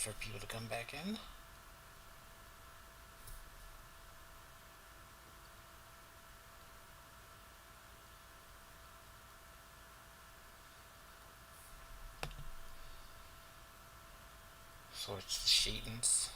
for people to come back in. So it's the Shetens.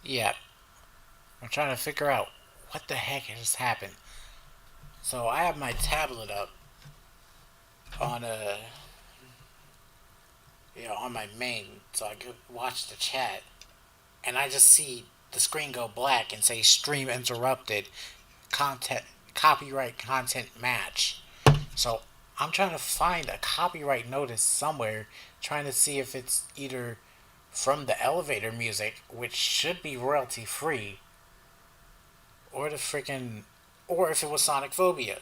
Yeah, I'm trying to figure out what the heck has happened. So I have my tablet up on a, on my main, so I could watch the chat, and I just see the screen go black and say "stream interrupted," content, copyright content match. So I'm trying to find a copyright notice somewhere, trying to see if it's either from the elevator music, which should be royalty free, or the freaking, or if it was Sonicphobia.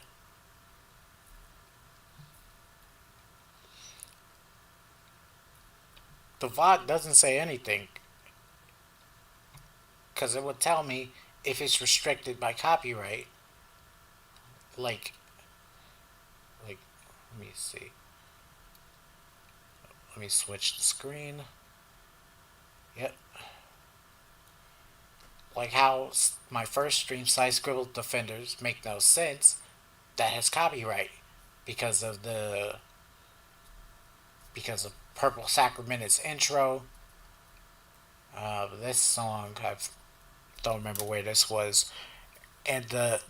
The VOD doesn't say anything, because it would tell me if it's restricted by copyright. Like, like, let me see. Let me switch the screen. Yep. Like how my first stream side scribble defenders make no sense. That has copyright because of the because of Purple Sacrament's intro. This song I don't remember where this was, and the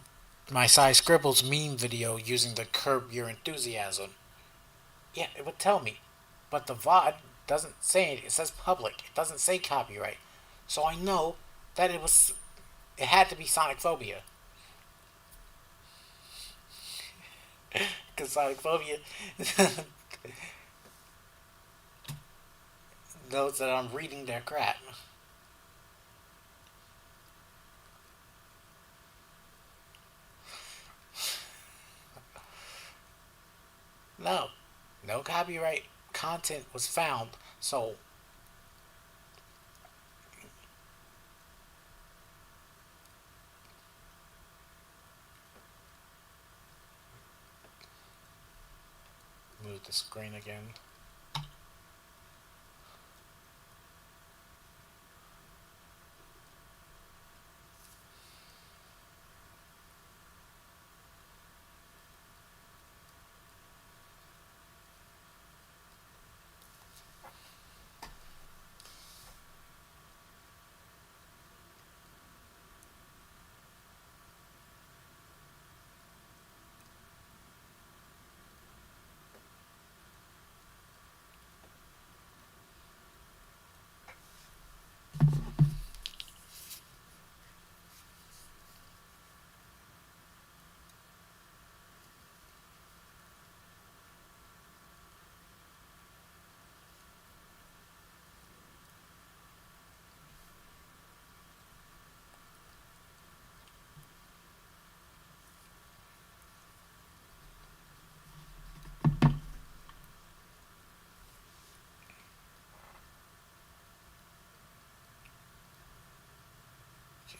my side scribbles meme video using the Curb Your Enthusiasm. Yeah, it would tell me, but the VOD doesn't say it. It says public. It doesn't say copyright. So I know that it had to be Sonicphobia. Because Sonicphobia knows that I'm reading their crap. No, no copyright content was found. So load the screen again.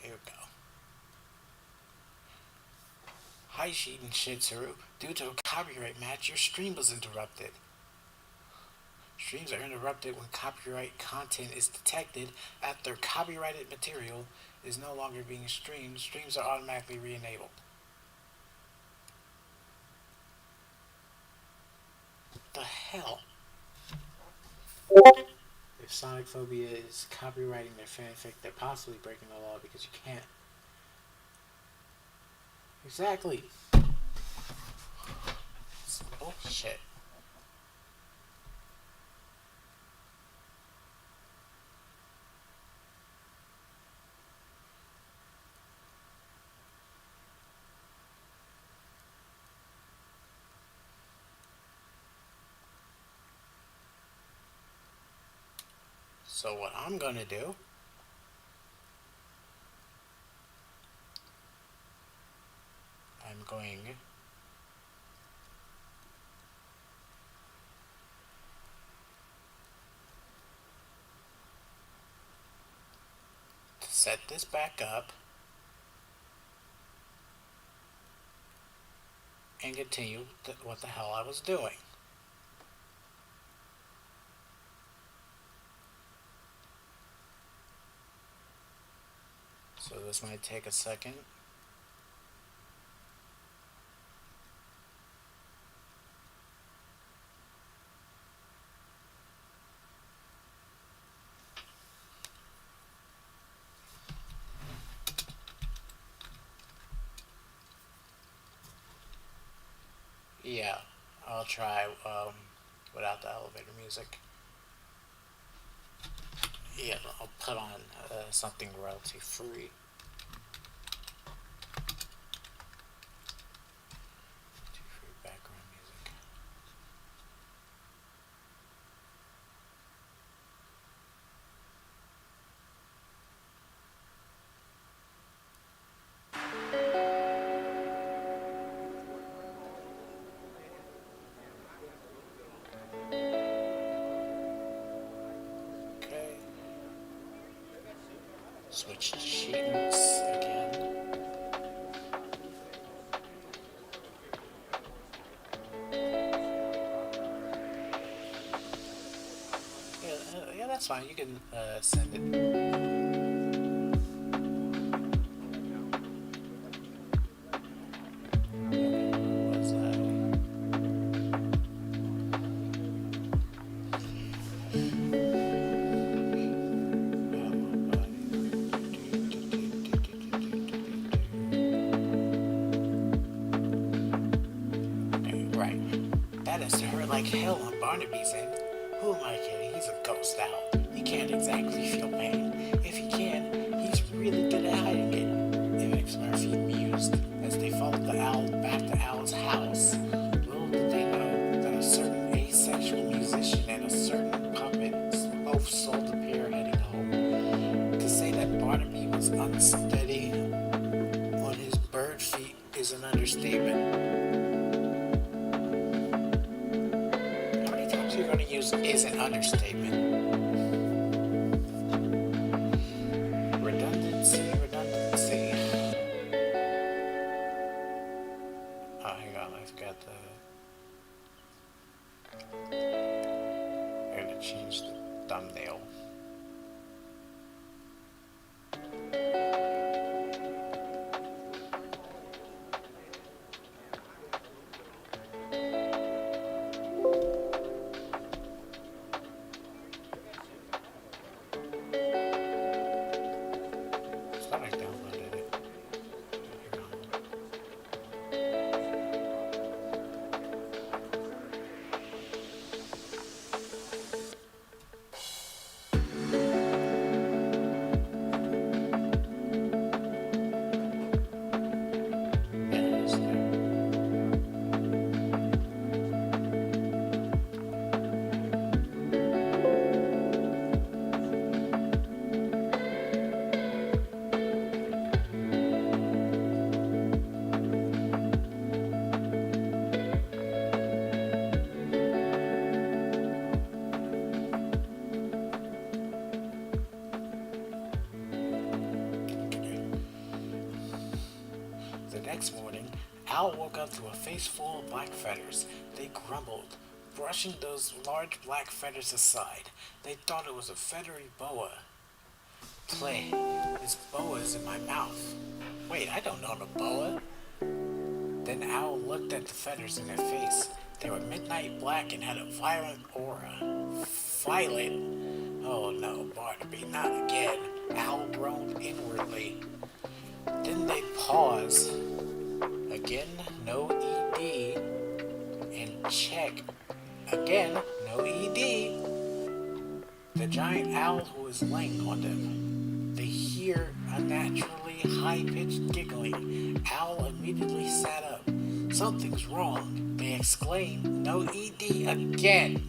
Here we go. Hi, Shiten Shitsuru. Due to a copyright match, your stream was interrupted. Streams are interrupted when copyright content is detected after copyrighted material is no longer being streamed. Streams are automatically re-enabled. What the hell? If Sonicphobia is copywriting their fanfic, they're possibly breaking the law because you can't. Exactly. It's bullshit. So what I'm gonna do I'm going to set this back up and continue what the hell I was doing. So this might take a second. Yeah, I'll try without the elevator music. Yeah, I'll put on something royalty free. Free background music. Okay. Switch to Sheetens again. Yeah, that's fine. You can send it. Was right. That has to hurt like hell on Barnaby's end. Who am I kidding? He's a ghost owl. He can't exactly feel pain. If he can, he's really good at hiding it. It makes Murphy amused as they followed the owl back to Owl's house. Little did they know that a certain asexual musician and a certain puppet both sold the pair heading home. To say that Barnaby was unsteady on his bird feet is an understatement. You're going to use is an understatement. Redundancy. Oh, hang on, I forgot the. Change the thumbnail. I thought I downloaded it. The next morning, Al woke up to a face full of black feathers. They grumbled, brushing those large black feathers aside. They thought it was a feathery boa. Play, this boa is in my mouth. Wait, I don't know the boa. Then Al looked at the feathers in their face. They were midnight black and had a violent aura. Violet? Oh no, Barnaby, not again. Al groaned inwardly. Then they pause. Again, no ED. And check. Again, no ED. The giant owl who is laying on them. They hear unnaturally high-pitched giggling. Owl immediately sat up. Something's wrong. They exclaim, no ED again.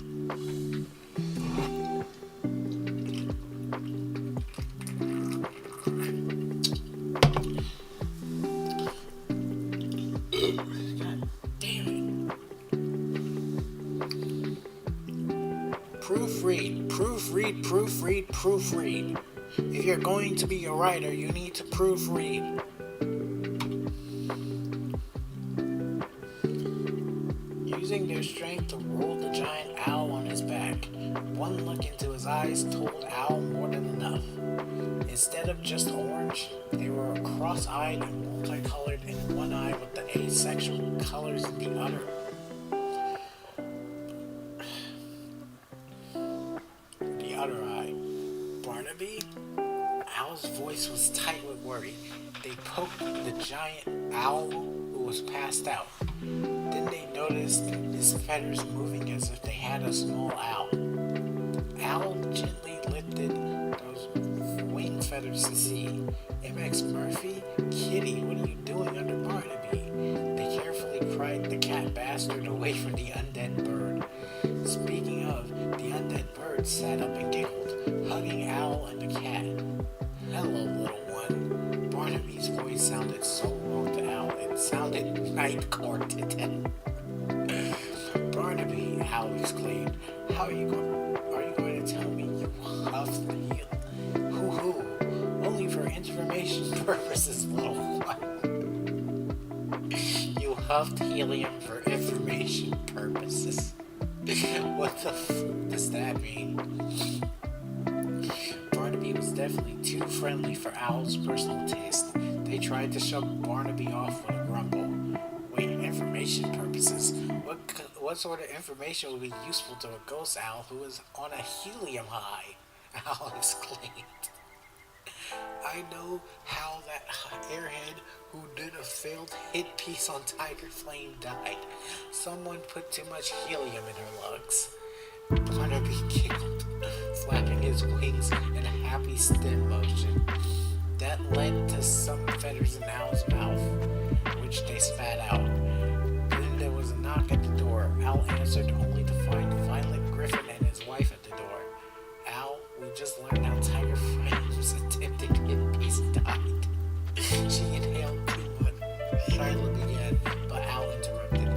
Proofread. If you're going to be a writer, you need to proofread. Using their strength to roll the giant owl on his back, one look into his eyes told Owl more than enough. Instead of just orange, they were cross-eyed and multicolored in one eye with the asexual colors in the other. Other eye. Barnaby? Owl's voice was tight with worry. They poked the giant owl who was passed out. Then they noticed his feathers moving as if they had a small owl. Owl gently lifted those wing feathers to see. MX Murphy? Kitty, what are you doing under Barnaby? They carefully pried the cat bastard away from the undead bird. Speaking of, the undead bird sat up and giggled, hugging Owl and the cat. Hello, little one. Barnaby's voice sounded so wrong to Owl, it sounded night court to them. Barnaby, Owl exclaimed, are you going to tell me you huffed the heel? Hoo-hoo, only for information purposes, little one. You huffed helium for information purposes. What the f does that mean? Barnaby was definitely too friendly for Owl's personal taste. They tried to shove Barnaby off with a grumble. Wait, information purposes? What sort of information would be useful to a ghost owl who is on a helium high? Owl exclaimed. I know how that airhead who did a failed hit piece on Tiger Flame died. Someone put too much helium in her lungs. Barnaby giggled, flapping his wings in a happy stem motion. That led to some feathers in Owl's mouth, which they spat out. Then there was a knock at the door. Owl answered only to find Violet Griffin and his wife at the door. Owl, we just learned how Tiger Flame's attempted hit piece died. She inhaled too much. Shiloh began, but Owl interrupted.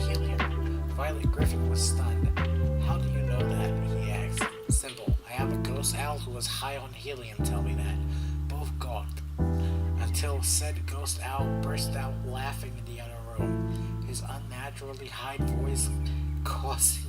Helium? Violet Griffin was stunned. How do you know that? He asked. Simple. I have a ghost owl who was high on helium tell me that. Both gawked. Until said ghost owl burst out laughing in the other room. His unnaturally high voice causing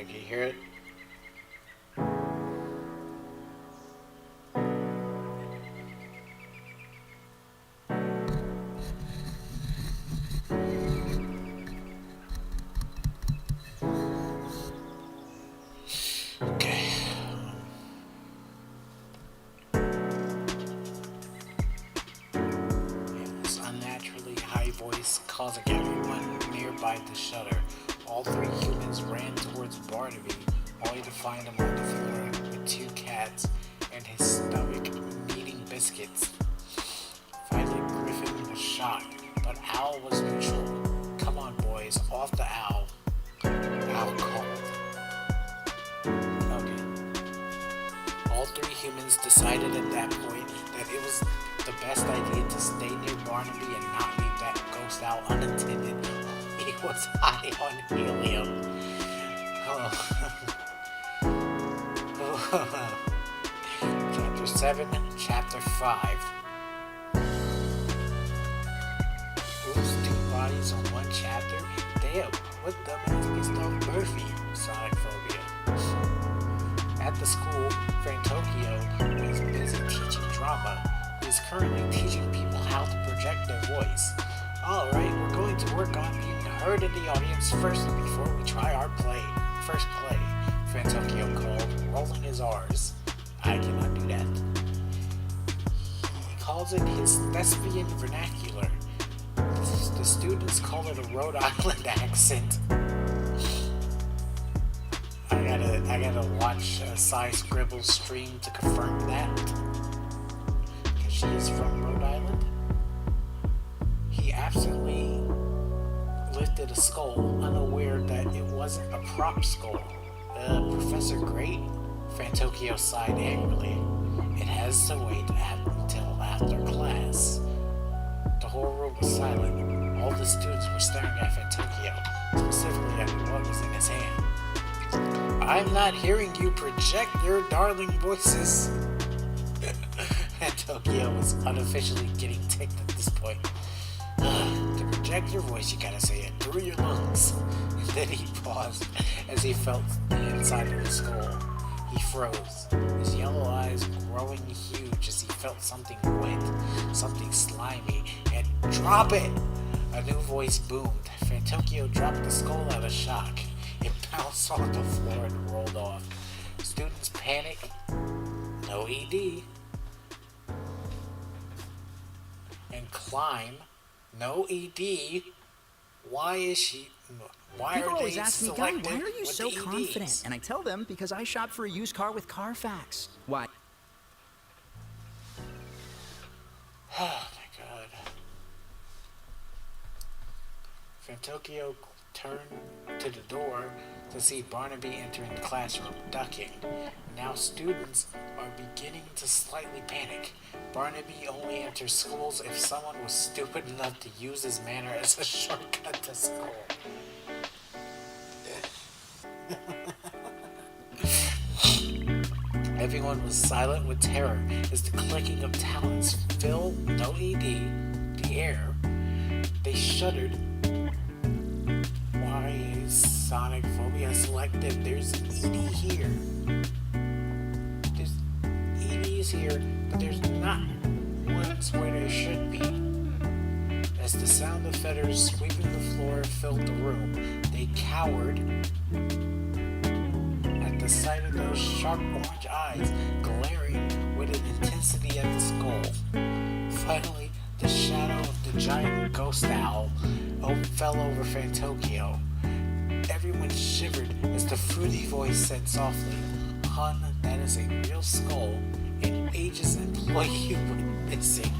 Can you hear it? Okay. His unnaturally high voice causing everyone nearby to shudder. All three humans ran towards Barnaby, only to find him on the floor with two cats and his stomach needing biscuits. Finally, Griffin was shocked, but Owl was neutral. Come on, boys, off the owl. Owl called. Okay. All three humans decided at that point that it was the best idea to stay near Barnaby and not leave that ghost owl unattended. He was high on helium. Chapter 7, Chapter 5. Who's two bodies on one chapter? Damn, what dumbass gets off Murphy? Sonicphobia. At the school, Fantokyo is busy teaching drama. He is currently teaching people how to project their voice. Alright, we're going to work on being heard in the audience first before we try our first play, Fantokyo called, rolling his R's. I cannot do that. He calls it his thespian vernacular. The students call it a Rhode Island accent. I gotta watch Cy Scribble's stream to confirm that. Because she is from Rhode Island. He absently lifted a skull, unaware that it wasn't a prop skull. Professor Great? Fantokyo sighed angrily. It has to wait until after class. The whole room was silent. All the students were staring at Fantokyo, specifically at what was in his hand. I'm not hearing you project your darling voices. Fantokyo was unofficially getting ticked at this point. To project your voice, you gotta say it through your lungs. And then he paused as he felt the inside of his skull. He froze, his yellow eyes growing huge as he felt something wet, something slimy, and drop it! A new voice boomed. Fantokyo dropped the skull out of shock. It bounced on the floor and rolled off. Students panic. No ED. And climb. No ED. Why is she... Why People are always they ask me, selected Guy, why are you with so the EDs? confident? And I tell them because I shop for a used car with Carfax. Why? Oh my god. Fantokyo turned to the door to see Barnaby entering the classroom, ducking. Now students are beginning to slightly panic. Barnaby only enters schools if someone was stupid enough to use his manner as a shortcut to school. Everyone was silent with terror as the clicking of talons filled, no ED, the air. They shuddered. Why is Sonicphobia selected? There's an ED here. There's EDs here, but there's not ones where there should be. As the sound of feathers sweeping the floor filled the room, they cowered at the sight of those sharp orange eyes glaring with an intensity at the skull. Finally, the shadow of the giant ghost owl fell over Fantokyo. Everyone shivered as the fruity voice said softly, "Hun, that is a real skull. An Aegis employee went missing."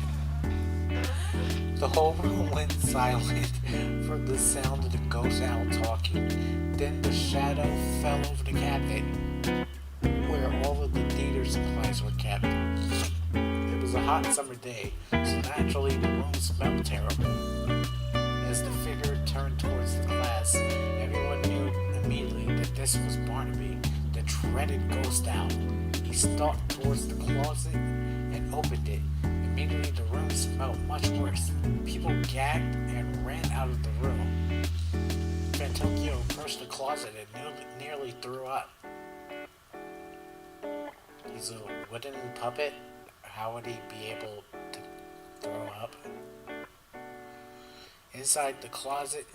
The whole room went silent from the sound of the ghost owl talking. Then the shadow fell over the cabinet where all of the theater supplies were kept. It was a hot summer day, so naturally the room smelled terrible. As the figure turned towards the class, everyone knew immediately that this was Barnaby, the dreaded ghost owl. He stalked towards the closet and opened it. Immediately the room smelled much worse. People gagged and ran out of the room. Fantokyo approached the closet and nearly threw up. He's a wooden puppet. How would he be able to throw up? Inside the closet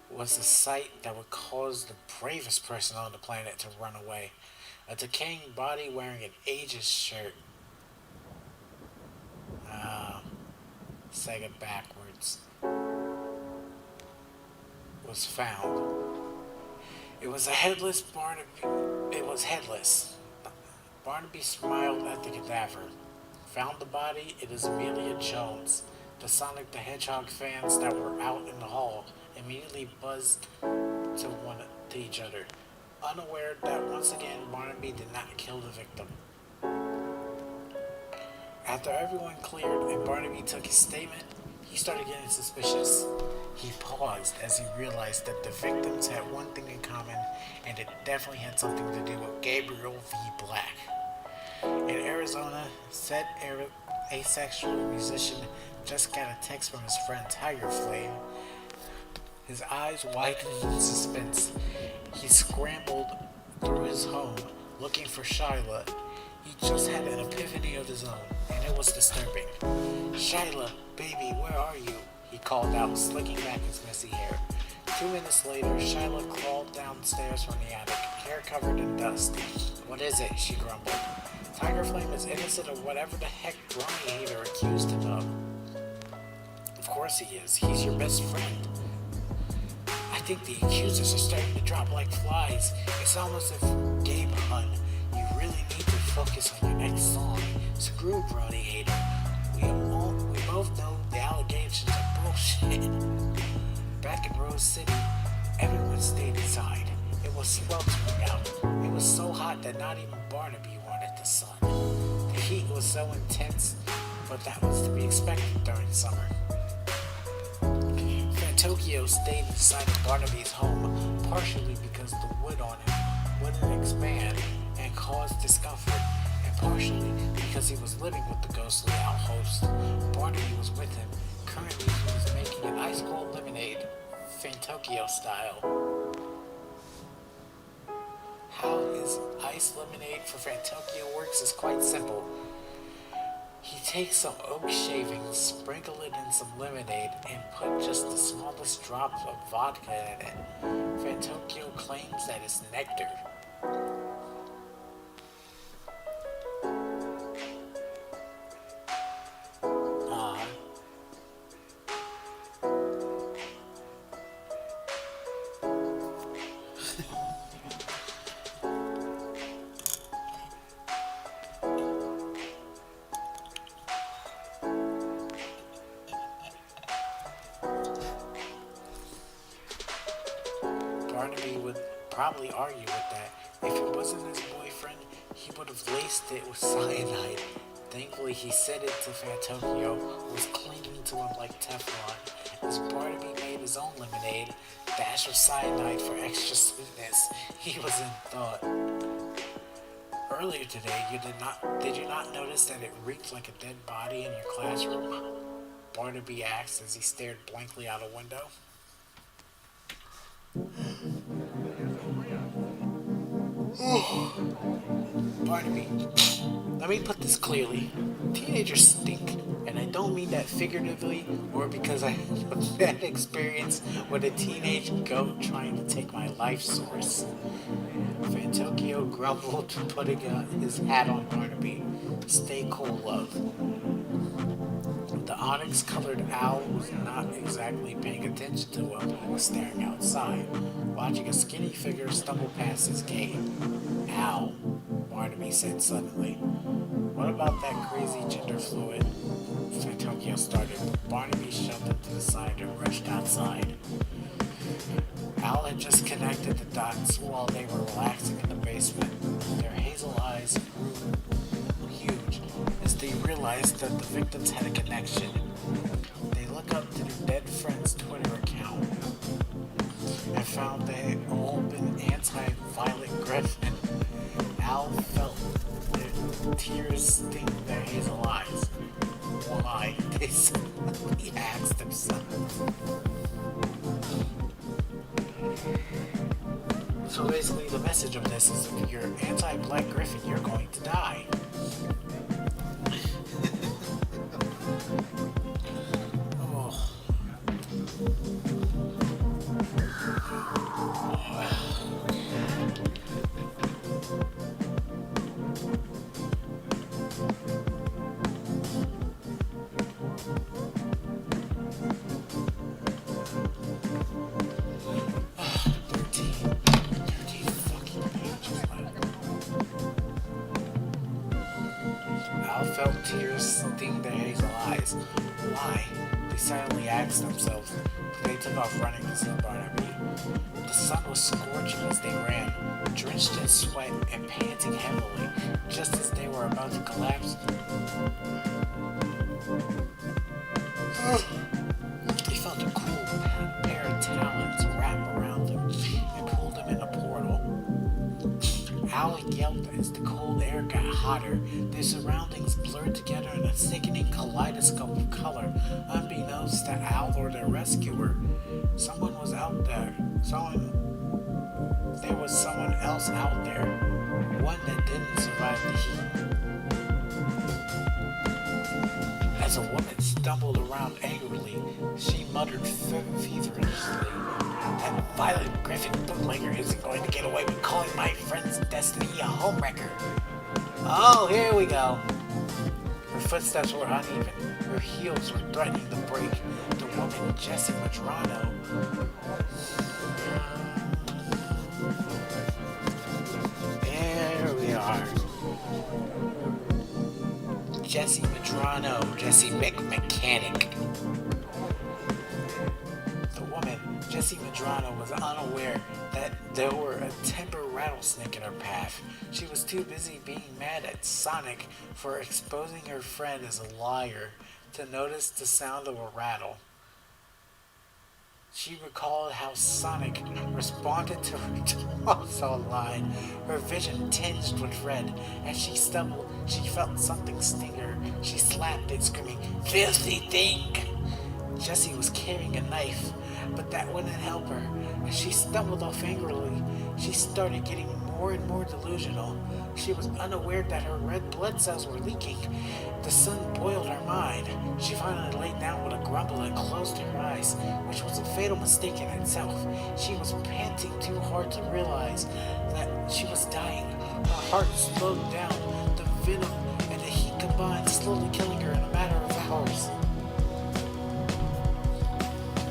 was a sight that would cause the bravest person on the planet to run away. A decaying body wearing an ageist shirt. Sega backwards. Was found. It was a headless Barnaby. It was headless. Barnaby smiled at the cadaver. Found the body. It is Amelia Jones. The Sonic the Hedgehog fans that were out in the hall immediately buzzed to each other, unaware that once again Barnaby did not kill the victim. After everyone cleared and Barnaby took his statement, he started getting suspicious. He paused as he realized that the victims had one thing in common, and it definitely had something to do with Gabriel V. Black. In Arizona, said asexual musician just got a text from his friend Tiger Flame. His eyes widened in suspense. He scrambled through his home looking for Shyla. He just had an epiphany of his own, and it was disturbing. Shyla, baby, where are you? He called out, slicking back his messy hair. 2 minutes later, Shyla crawled downstairs from the attic, hair covered in dust. What is it? She grumbled. Tiger Flame is innocent of whatever the heck Ronnie Hater accused him of. Of course he is. He's your best friend. I think the accusers are starting to drop like flies. It's almost as if Gabe Hun, you really need to focus on your next song. Screw Ronnie Hater. We both know the allegations are bullshit. Back in Rose City, everyone stayed inside. It was sweltering out. It was so hot that not even Barnaby wanted the sun. The heat was so intense, but that was to be expected during summer. Fantokyo stayed inside of Barnaby's home, partially because the wood on it wouldn't expand and cause discomfort, and partially because he was living with the ghostly outhost. Barnaby was with him. Currently, he was making an ice cold lemonade, Fantokyo style. How his ice lemonade for Fantokyo works is quite simple. He takes some oak shavings, sprinkle it in some lemonade, and put just the smallest drop of vodka in it. Fantokyo claims that it's nectar. Barnaby would probably argue with that. If it wasn't his boyfriend, he would have laced it with cyanide. Thankfully, he said it to Fantokyo, who was clinging to him like Teflon. As Barnaby made his own lemonade, dash of cyanide for extra sweetness, he was in thought. Earlier today, did you not notice that it reeked like a dead body in your classroom? Barnaby asked as he stared blankly out a window. Barnaby, let me put this clearly. Teenagers stink, and I don't mean that figuratively or because I had a bad experience with a teenage goat trying to take my life source. Fantokyo grumbled, putting his hat on Barnaby. Stay cool, love. The onyx-colored owl was not exactly paying attention to him. He was staring outside, watching a skinny figure stumble past his gate. Ow, Barnaby said suddenly. What about that crazy gender fluid? Fantokyo started, but Barnaby shoved him to the side and rushed outside. Al had just connected the dots while they were relaxing in the basement. Their hazel eyes grew huge as they realized that the victims had a connection. They looked up to their dead friend's Twitter account and found they had all been anti-Violet Griffin. Al felt their tears sting their hazel eyes. Why? He asked himself. So basically the message of this is if you're anti-Black Griffin, you're going to die. Oh. Al felt tears sting their hazel eyes. Why? They silently asked themselves. They took off running to see Barnaby. The sun was scorching as they ran, drenched in sweat and panting heavily. Just as they were about to collapse, they felt a cool pair of talons wrap around them and pull them in a portal. Al yelped as the cold air got hotter. Their surroundings blurred together in a sickening kaleidoscope of color. Unbeknownst to Al or their rescuer, someone was out there. There was someone else out there. One that didn't survive the heat. As a woman stumbled around angrily, she muttered feverishly, "That violent Griffin bootlegger isn't going to get away with calling my friend's destiny a homewrecker." Oh, here we go. Her footsteps were uneven. Her heels were threatening to break. The woman, Jessie Madrano. There we are. Jessie Madrano, Jessie McMechanic. The woman, Jessie Madrano, was unaware that there were a timber rattlesnake in her path. She was too busy being mad at Sonic for exposing her friend as a liar to notice the sound of a rattle. She recalled how Sonic responded to her torso line, her vision tinged with red. As she stumbled, she felt something sting her. She slapped it, screaming, "Filthy thing!" Jessie was carrying a knife, but that wouldn't help her. As she stumbled off angrily, she started getting more and more delusional. She was unaware that her red blood cells were leaking. The sun boiled her mind. She finally lay down with a grumble and closed her eyes, which was a fatal mistake in itself. She was panting too hard to realize that she was dying. Her heart slowed down. The venom and the heat combined, slowly killing her in a matter of hours.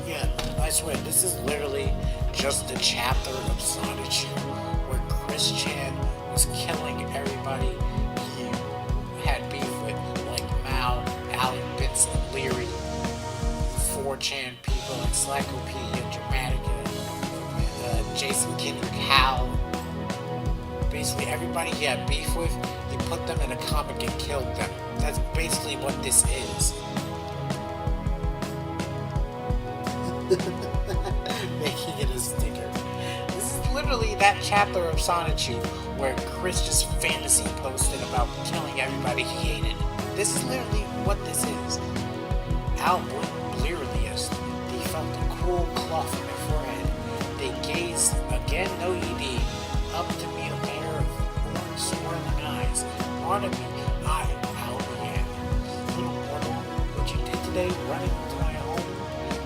Yeah, I swear, this is literally just a chapter of Sonicphobia where Chris Chan was killing everybody he had beef with, like Mao, Alec Benson, Leary, 4chan people, Encyclopedia Dramatica, and Jason Kendrick Howe. Basically, everybody he had beef with, he put them in a comic and killed them. That's basically what this is. Making it a sticker. This is literally that chapter of Sonicphobia where Chris just fantasy posted about killing everybody he hated. This is literally what this is. Al blinked blearily as they felt the cool cloth on their forehead. They gazed again, no ED, up to meet a pair of orange swirling eyes. Barnaby, Al began. "Little mortal, what you did today running into my home?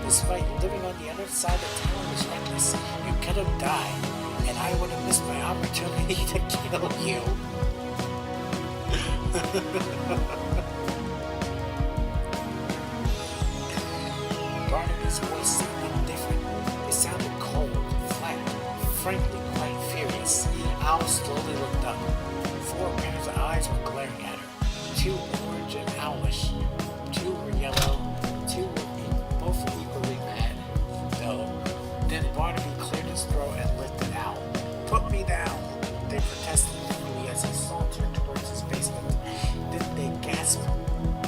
Despite living on the other side of town was reckless. You could have died, and I would have missed my opportunity to kill you." Barnaby's voice sounded different. It sounded cold, flat, frankly quite furious. Al slowly looked up. 4 pairs of eyes were glaring at her. 2 orange and owlish. 2 were yellow. 2 were both equally mad. Though, then Barnaby cleared his throat and lifted out. "Put me down!" They protested eagerly as he sauntered towards his basement. Then they gasped,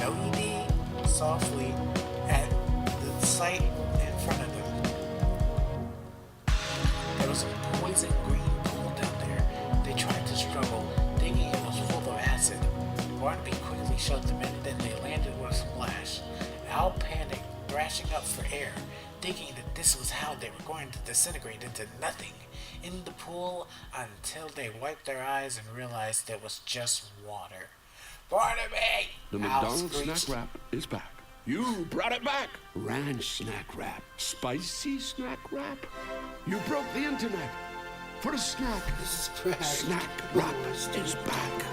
"No ED," softly at the sight in front of them. There was a poison green pool down there. They tried to struggle, thinking it was full of acid. Barnaby quickly shoved them in, then they landed with a splash. Al panicked, thrashing up for air, thinking that this was how they were going to disintegrate into nothing. in the pool until they wiped their eyes and realized it was just water. Barnaby! The Al McDonald's snack screeched. wrap is back. You brought it back. Ranch snack wrap. Spicy snack wrap. You broke the internet. For a snack. Snack wrap is back.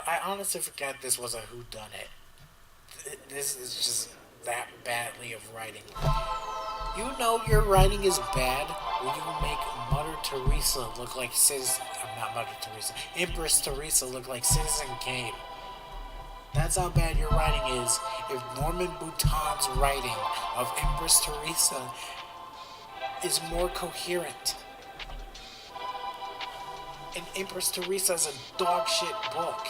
I honestly forgot this was a whodunit. This is just that badly of writing. You know your writing is bad when you make Mother Teresa look like Citizen... not Mother Teresa. Empress Teresa look like Citizen Kane. That's how bad your writing is. If Norman Bouton's writing of Empress Teresa is more coherent. And Empress Teresa is a dog shit book.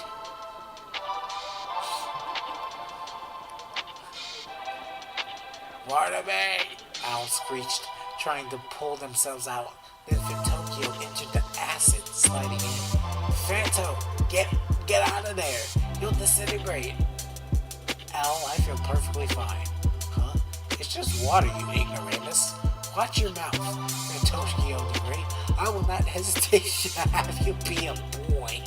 Barnaby! Al screeched, trying to pull themselves out. Then Tokyo entered the acid, sliding in. Fanto, get out of there! You'll disintegrate. Al, I feel perfectly fine. Huh? It's just water, you ignoramus. Watch your mouth. Tokyo the Great. I will not hesitate to have you be a boy.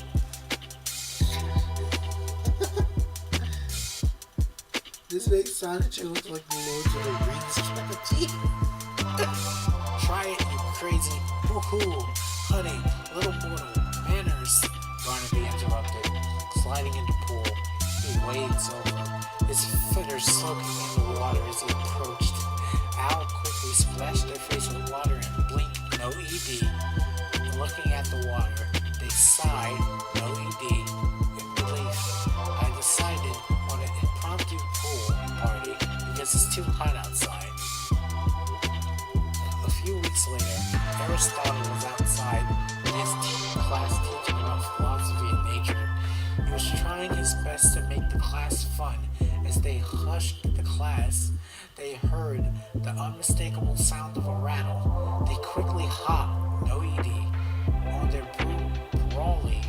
This makes Sonic look like the Lord of the Rings strategy. Try it, you crazy. Woohoo! Honey, little mortal, manners. Barnaby interrupted, sliding into pool. He wades over, his feathers soaking in the water as he approached. Al quickly splashed their face with water and blinked, no ED. Looking at the water, they sighed, no ED, in relief. I decided on an impromptu pool party because it's too hot outside. A few weeks later, Aristotle was outside in his class teaching about philosophy and nature. He was trying his best to make the class fun. As they hushed the class, they heard the unmistakable sound of a rattle. They quickly hopped, no ED, on their brawly.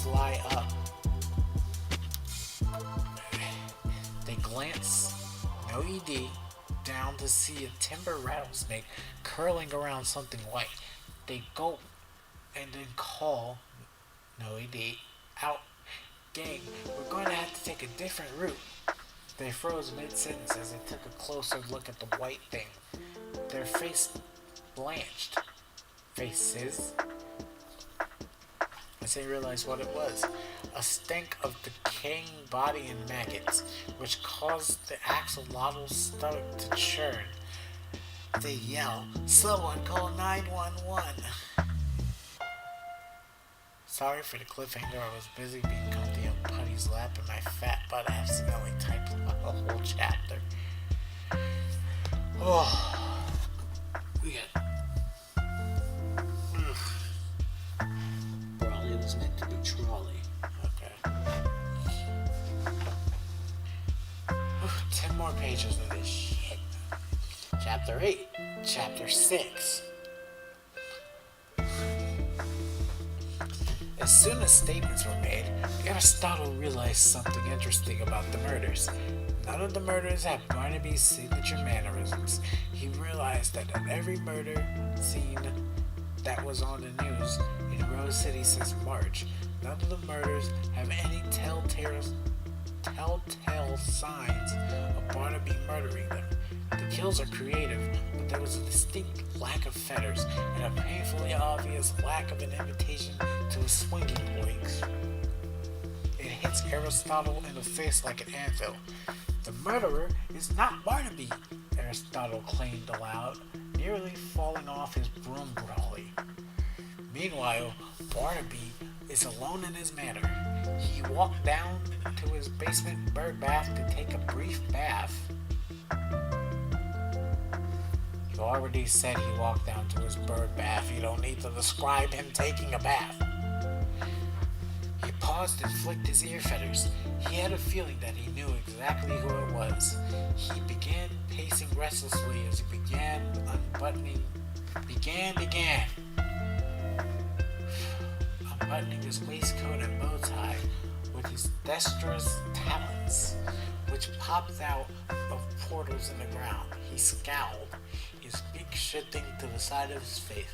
Fly up. They glance, no ED, down to see a timber rattlesnake curling around something white. They gulp and then call, no ED, out. Gang, we're going to have to take a different route. They froze mid-sentence as they took a closer look at the white thing. Their face blanched. Faces. As they realized what it was. A stink of decaying body and maggots, which caused the axolotl's stomach to churn. They yell, "Someone call 911!" Sorry for the cliffhanger, I was busy being comfy on Putty's lap and my fat butt accidentally typed a whole chapter. Oh, we got... Brawley was meant to be Trolley. Okay. 10 more pages of this shit. Chapter 8. Chapter 6. As soon as statements were made, Aristotle realized something interesting about the murders. None of the murders had Barnaby's signature mannerisms. He realized that at every murder scene that was on the news in Rose City since March, none of the murders have any telltale signs of Barnaby murdering them. The kills are creative, but there was a distinct lack of fetters and a painfully obvious lack of an invitation to a swinging place. It hits Aristotle in the face like an anvil. The murderer is not Barnaby, Aristotle claimed aloud, nearly falling off his broom brolly. Meanwhile, Barnaby is alone in his manor. He walked down to his basement bird bath to take a brief bath. You already said he walked down to his bird bath. You don't need to describe him taking a bath. paused and flicked his ear feathers. He had a feeling that he knew exactly who it was. He began pacing restlessly as he began unbuttoning his waistcoat and bow tie with his dexterous talons, which popped out of portals in the ground. He scowled, his beak shifting to the side of his face.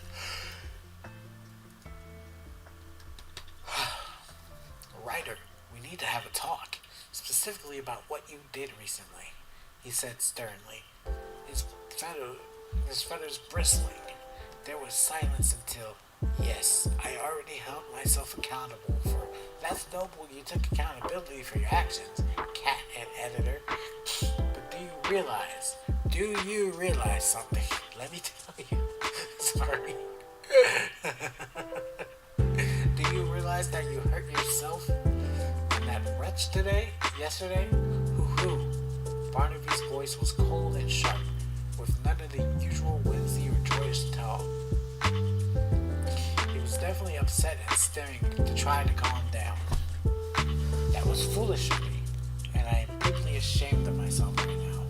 Ryder, we need to have a talk, specifically about what you did recently, he said sternly, his feathers bristling. There was silence until, yes, I already held myself accountable for. That's noble you took accountability for your actions, cat and editor. But do you realize something? Let me tell you. Sorry. Do you realize that you hurt yourself and that wretch yesterday? Hoo-hoo. Barnaby's voice was cold and sharp, with none of the usual whimsy or joyous tone. He was definitely upset and staring to try to calm down. That was foolish of me, and I am deeply ashamed of myself right now.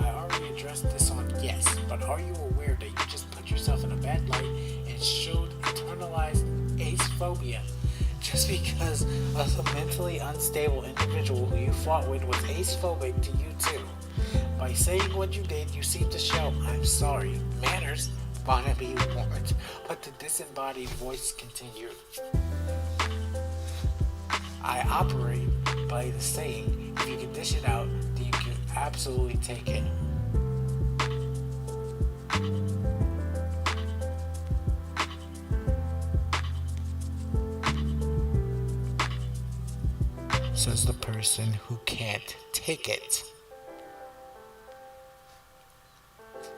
I already addressed this on yes, but are you aware that you just put yourself in a bad light and showed internalized acephobia just because a mentally unstable individual who you fought with was acephobic to you too? By saying what you did, you seem to show, I'm sorry, manners, Barnaby warned, but the disembodied voice continued. I operate by the saying, if you can dish it out, then you can absolutely take it. Says the person who can't take it.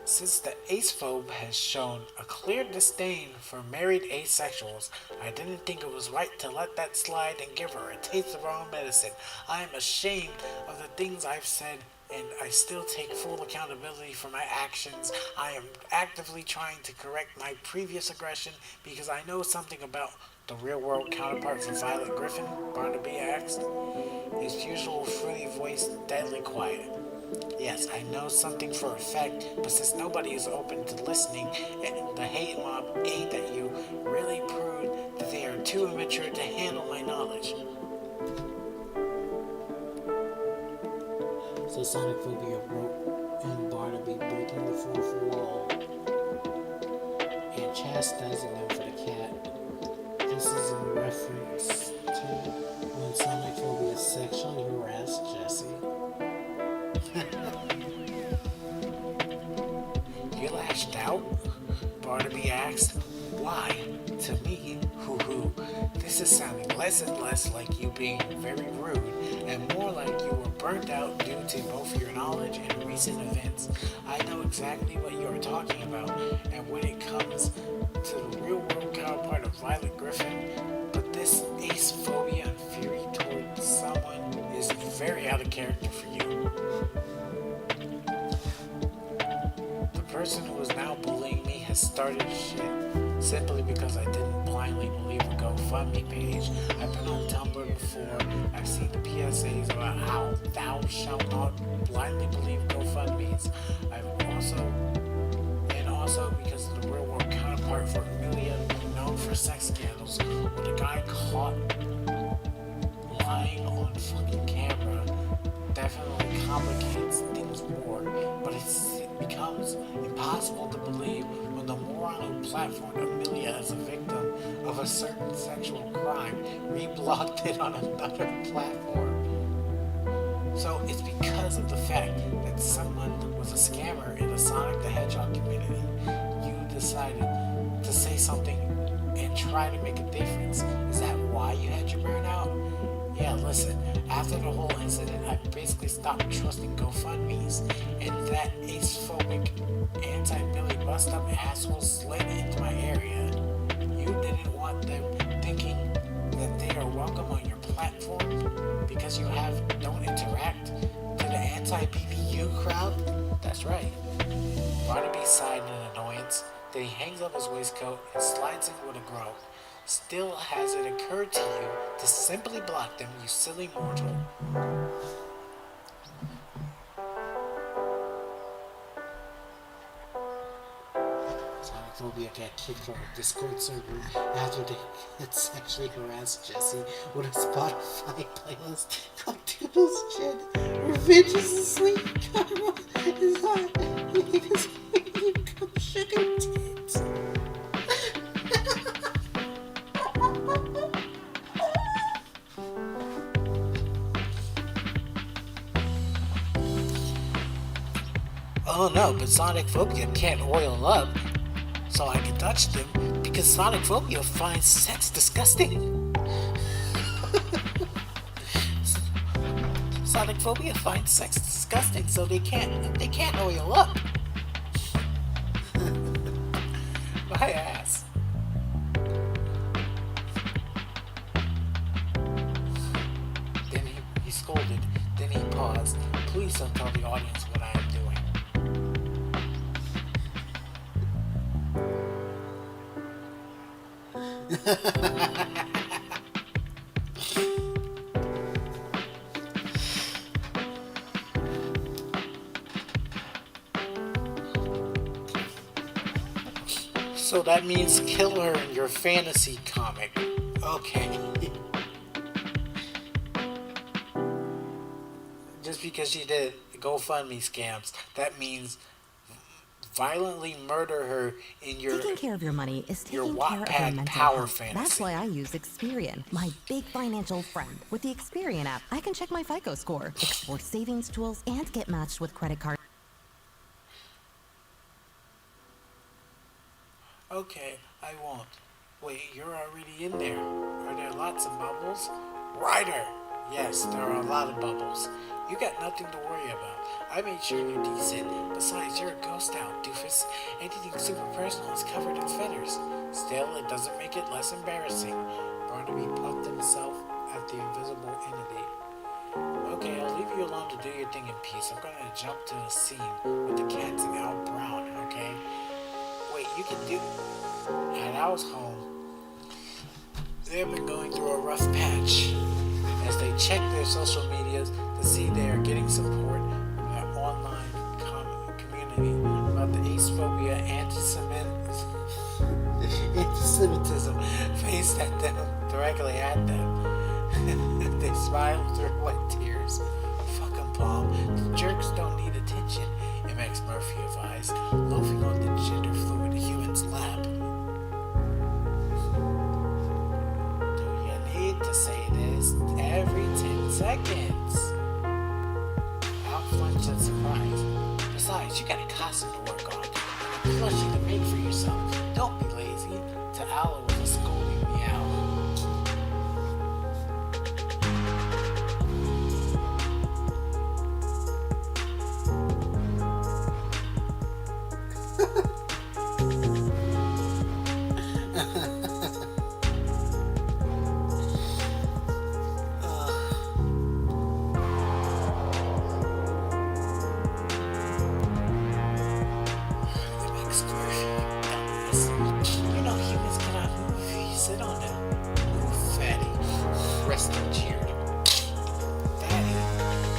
Since the acephobe has shown a clear disdain for married asexuals, I didn't think it was right to let that slide and give her a taste of her own medicine. I am ashamed of the things I've said, and I still take full accountability for my actions. I am actively trying to correct my previous aggression because I know something about the real-world counterpart for Violet Griffin, Barnaby asked, his usual fruity voice deadly quiet. Yes, I know something for a fact, but since nobody is open to listening, and the hate mob aimed at you really proved that they are too immature to handle my knowledge. So Sonicphobia broke and Barnaby breaking the fourth wall and chastising them for the cat. This is in reference to when Sonicphobia sexually harassed Jesse. You lashed out? Barnaby asked. Why? To me? Hoo-hoo. This is sounding less and less like you being very rude and more like you were burnt out due to both your knowledge and recent events. I know exactly what you are talking about, and when it comes to the real-world counterpart of Violet Griffin, but this acephobia and fury toward someone is very out of character for you. The person who is now bullying me has started shit simply because I didn't blindly believe a GoFundMe page. I've been on Tumblr before. I've seen the PSAs about how thou shalt not blindly believe GoFundMes. Also because of the real world counterpart for Amelia, known for sex scandals, when a guy caught lying on fucking camera definitely complicates things more, but it becomes impossible to believe when the moron who platformed Amelia as a victim of a certain sexual crime reblogged it on another platform. So it's because of the fact that someone was a scammer in the Sonic the Hedgehog community. You decided to say something and try to make a difference. Is that why you had your burnout? Yeah, listen, after the whole incident, I basically stopped trusting GoFundMes, and that acephobic, anti-Billy bust-up asshole slid into my area. You didn't want them thinking that they are welcome on your platform because you don't interact to the anti-BBU crowd? That's right. Barnaby sighed in annoyance. Then he hangs up his waistcoat and slides in with a groan. Still, has it occurred to you to simply block them, you silly mortal? Sonicphobia got kicked from a Discord server after they had sexually harassed Jesse with a Spotify playlist called Toodles Chin. Revenge is asleep. Karma is hot. It is you come sugar tits. Oh no, but Sonicphobia can't oil up, so I can touch them because Sonicphobia finds sex disgusting. Sonicphobia finds sex disgusting, so they can't oil up. My ass. Then he scolded. Then he paused. Please don't tell the audience what I am doing. So that means kill her in your fantasy comic. Okay. Just because she did GoFundMe scams, that means violently murder her in your Taking care of your money is taking care of your Wattpad mental power health. fantasy. That's why I use Experian, my big financial friend. With the Experian app, I can check my FICO score, explore savings tools, and get matched with credit card. Okay, I won't. Wait, you're already in there. Are there lots of bubbles? Ryder! Yes, there are a lot of bubbles. You got nothing to worry about. I made sure you're decent. Besides, you're a ghost now, doofus. Anything super personal is covered in feathers. Still, it doesn't make it less embarrassing. Barnaby puffed himself at the invisible entity. Okay, I'll leave you alone to do your thing in peace. I'm gonna jump to a scene with the cats and Al Brown, okay? Wait, you can do... At Al's home, they've been going through a rough patch. As they check their social medias to see they are getting support from their online community about the acephobia anti-Semitism faced at them, directly at them. They smiled through wet tears. Fuck 'em, Paul. The jerks don't need attention, MX Murphy advised, loafing on the gender fluid human's lap. Do you need to say this every 10 seconds? Al flinched in surprise. Besides, you got a costume to work on and a plushie to make for yourself. Don't be lazy. To Al, it was a scolding meow.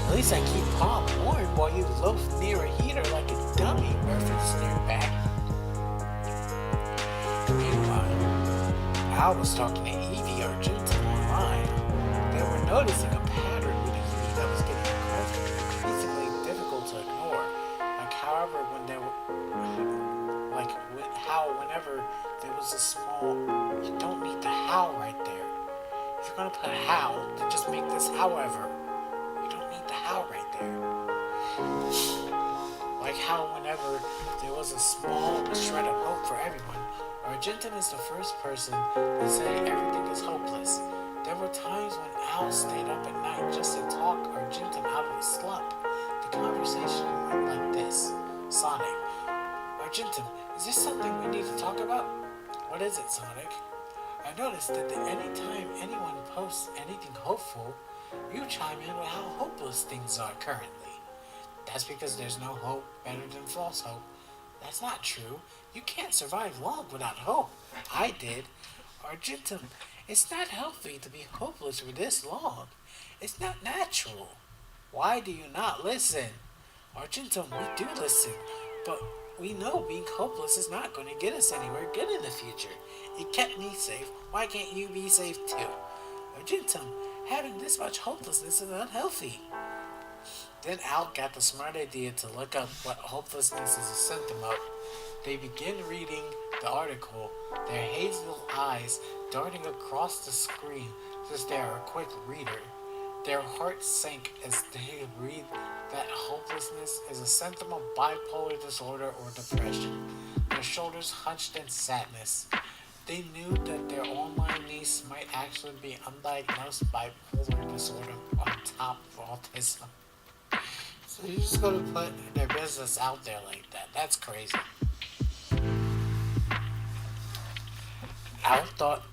At least I keep Paul warm while you loaf near a heater like a dummy, Murphy sneered back. Meanwhile, Al was talking to Evie Argento online. They were noticing a pattern with Evie that was getting increasingly difficult to ignore. Like, however, when there were, how whenever there was a small, you don't need the how right there. If you're gonna put a how, then just make this however. You don't need the how right there. Like how whenever there was a small shred of hope for everyone, Argentum is the first person to say everything is hopeless. There were times when Al stayed up at night just to talk Argentum out of his slump. The conversation went like this. Sonic. Argentum, is this something we need to talk about? What is it, Sonic? I noticed that anytime anyone posts anything hopeful, you chime in with how hopeless things are currently. That's because there's no hope better than false hope. That's not true. You can't survive long without hope. I did. Argentum, it's not healthy to be hopeless for this long. It's not natural. Why do you not listen? Argentum, we do listen, but we know being hopeless is not going to get us anywhere good in the future. It kept me safe. Why can't you be safe too? Argentum, having this much hopelessness is unhealthy. Then Al got the smart idea to look up what hopelessness is a symptom of. They begin reading the article, their hazel eyes darting across the screen since they are a quick reader. Their hearts sank as they read that hopelessness is a symptom of bipolar disorder or depression. Their shoulders hunched in sadness. They knew that their online niece might actually be undiagnosed bipolar disorder on top of autism. So you're just gonna put their business out there like that. That's crazy. Al thought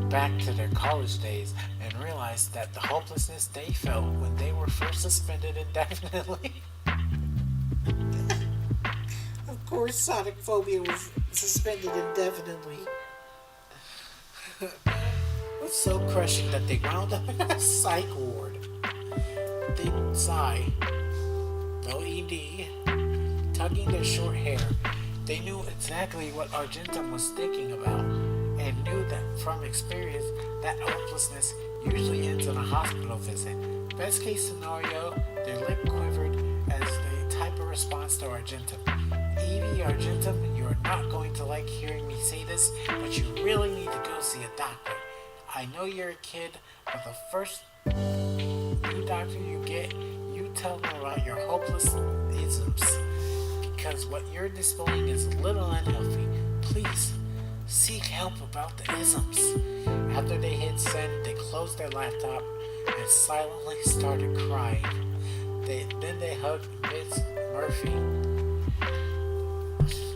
back to their college days and realized that the hopelessness they felt when they were first suspended indefinitely. Of course, Sonicphobia was suspended indefinitely. It was so crushing that they wound up in a psych ward. They sigh, no ED, tugging their short hair. They knew exactly what Argentum was thinking about, and knew that from experience that hopelessness usually ends in a hospital visit. Best case scenario, their lip quivered as they type a response to Argentum. Evie, Argentum, you are not going to like hearing me say this, but you really need to go see a doctor. I know you're a kid, but the first new doctor you get, you tell them about your hopeless isms, because what you're displaying is a little unhealthy. Please, seek help about the isms. After they hit send, they closed their laptop and silently started crying. Then they hugged Miss Murphy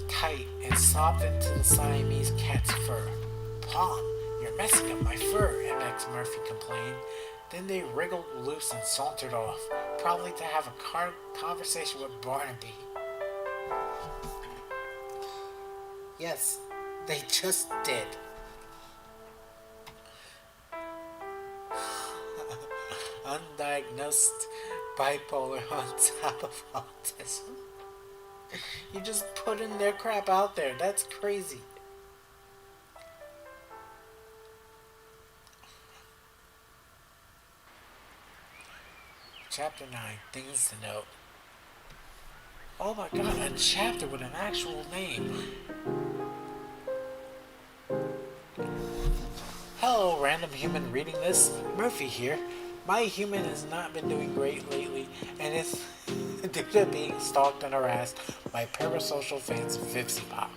tight and sobbed into the Siamese cat's fur. Palm, you're messing up my fur, MX Murphy complained. Then they wriggled loose and sauntered off, probably to have a conversation with Barnaby. Yes, they just did. Undiagnosed bipolar on top of autism. You just putting their crap out there. That's crazy. Chapter 9, Things to Note. Oh my god, a chapter with an actual name. Hello, random human reading this. Murphy here. My human has not been doing great lately, and it's due to being stalked and harassed by parasocial fans of Vipsy Pop.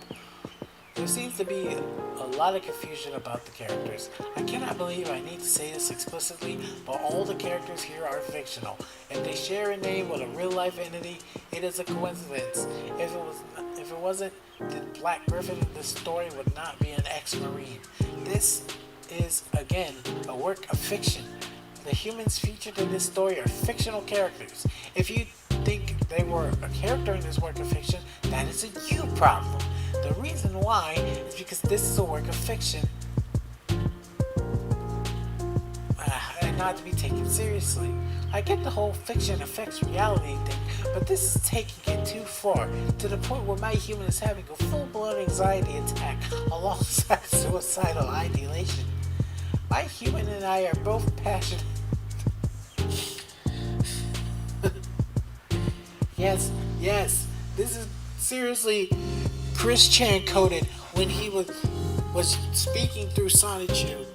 There seems to be a lot of confusion about the characters. I cannot believe I need to say this explicitly, but all the characters here are fictional. If they share a name with a real-life entity, it is a coincidence. If it wasn't, then Black Griffin in this story would not be an ex-Marine. This is, again, a work of fiction. The humans featured in this story are fictional characters. If you think they were a character in this work of fiction, that is a you problem. The reason why is because this is a work of fiction and not to be taken seriously. I get the whole fiction affects reality thing, but this is taking it too far, to the point where my human is having a full-blown anxiety attack alongside suicidal ideation. My human and I are both passionate. Yes, this is seriously Chris Chan coded when he was speaking through Sonichu.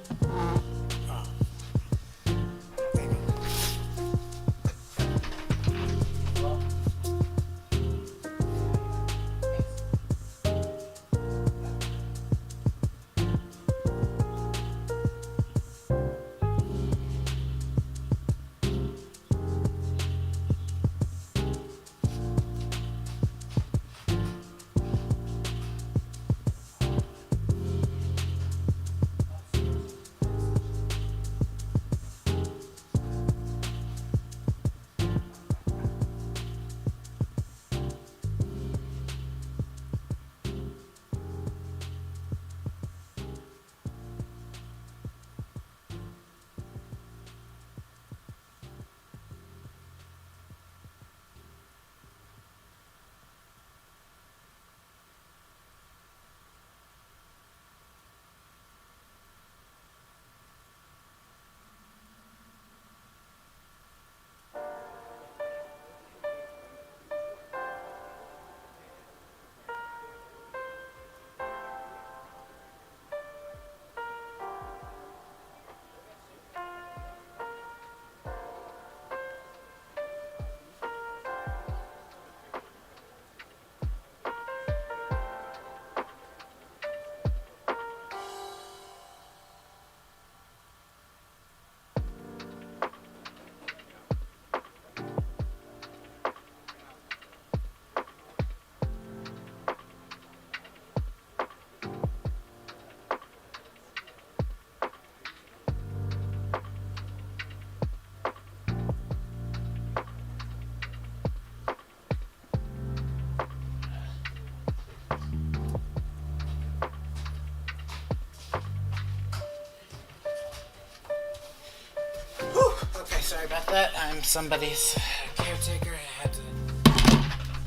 that I'm somebody's caretaker. I had to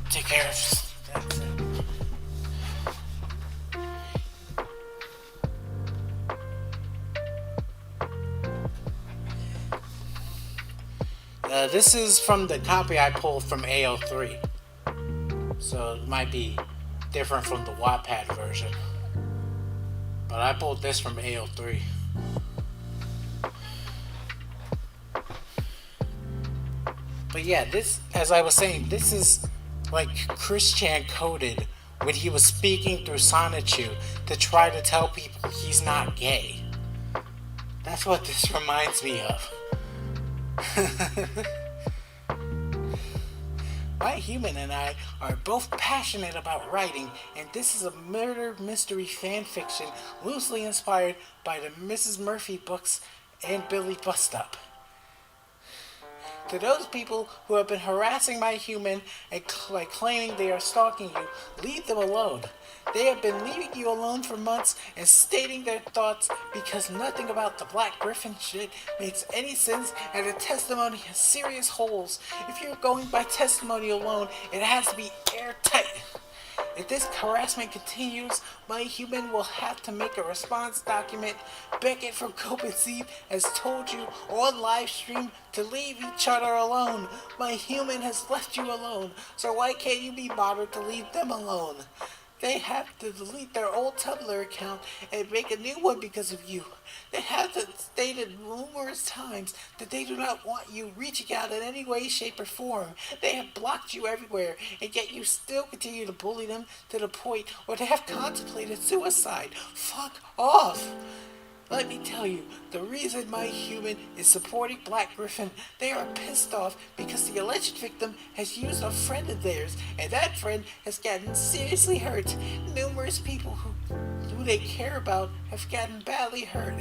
take care of that. This is from the copy I pulled from AO3. So it might be different from the Wattpad version. But I pulled this from AO3. But yeah, this, as I was saying, this is like Chris Chan coded when he was speaking through Sonichu to try to tell people he's not gay. That's what this reminds me of. My human and I are both passionate about writing, and this is a murder mystery fan fiction loosely inspired by the Mrs. Murphy books and Billy Bust-Up. To those people who have been harassing my human and claiming they are stalking you, leave them alone. They have been leaving you alone for months and stating their thoughts because nothing about the Black Griffin shit makes any sense and the testimony has serious holes. If you're going by testimony alone, it has to be airtight. If this harassment continues, my human will have to make a response document. Beckett from Copenhagen has told you on live stream to leave each other alone. My human has left you alone, so why can't you be bothered to leave them alone? They have to delete their old Tumblr account and make a new one because of you. They have stated numerous times that they do not want you reaching out in any way, shape, or form. They have blocked you everywhere, and yet you still continue to bully them to the point where they have contemplated suicide. Fuck off! Let me tell you, the reason my human is supporting Black Griffin, they are pissed off because the alleged victim has used a friend of theirs, and that friend has gotten seriously hurt. Numerous people who they care about have gotten badly hurt.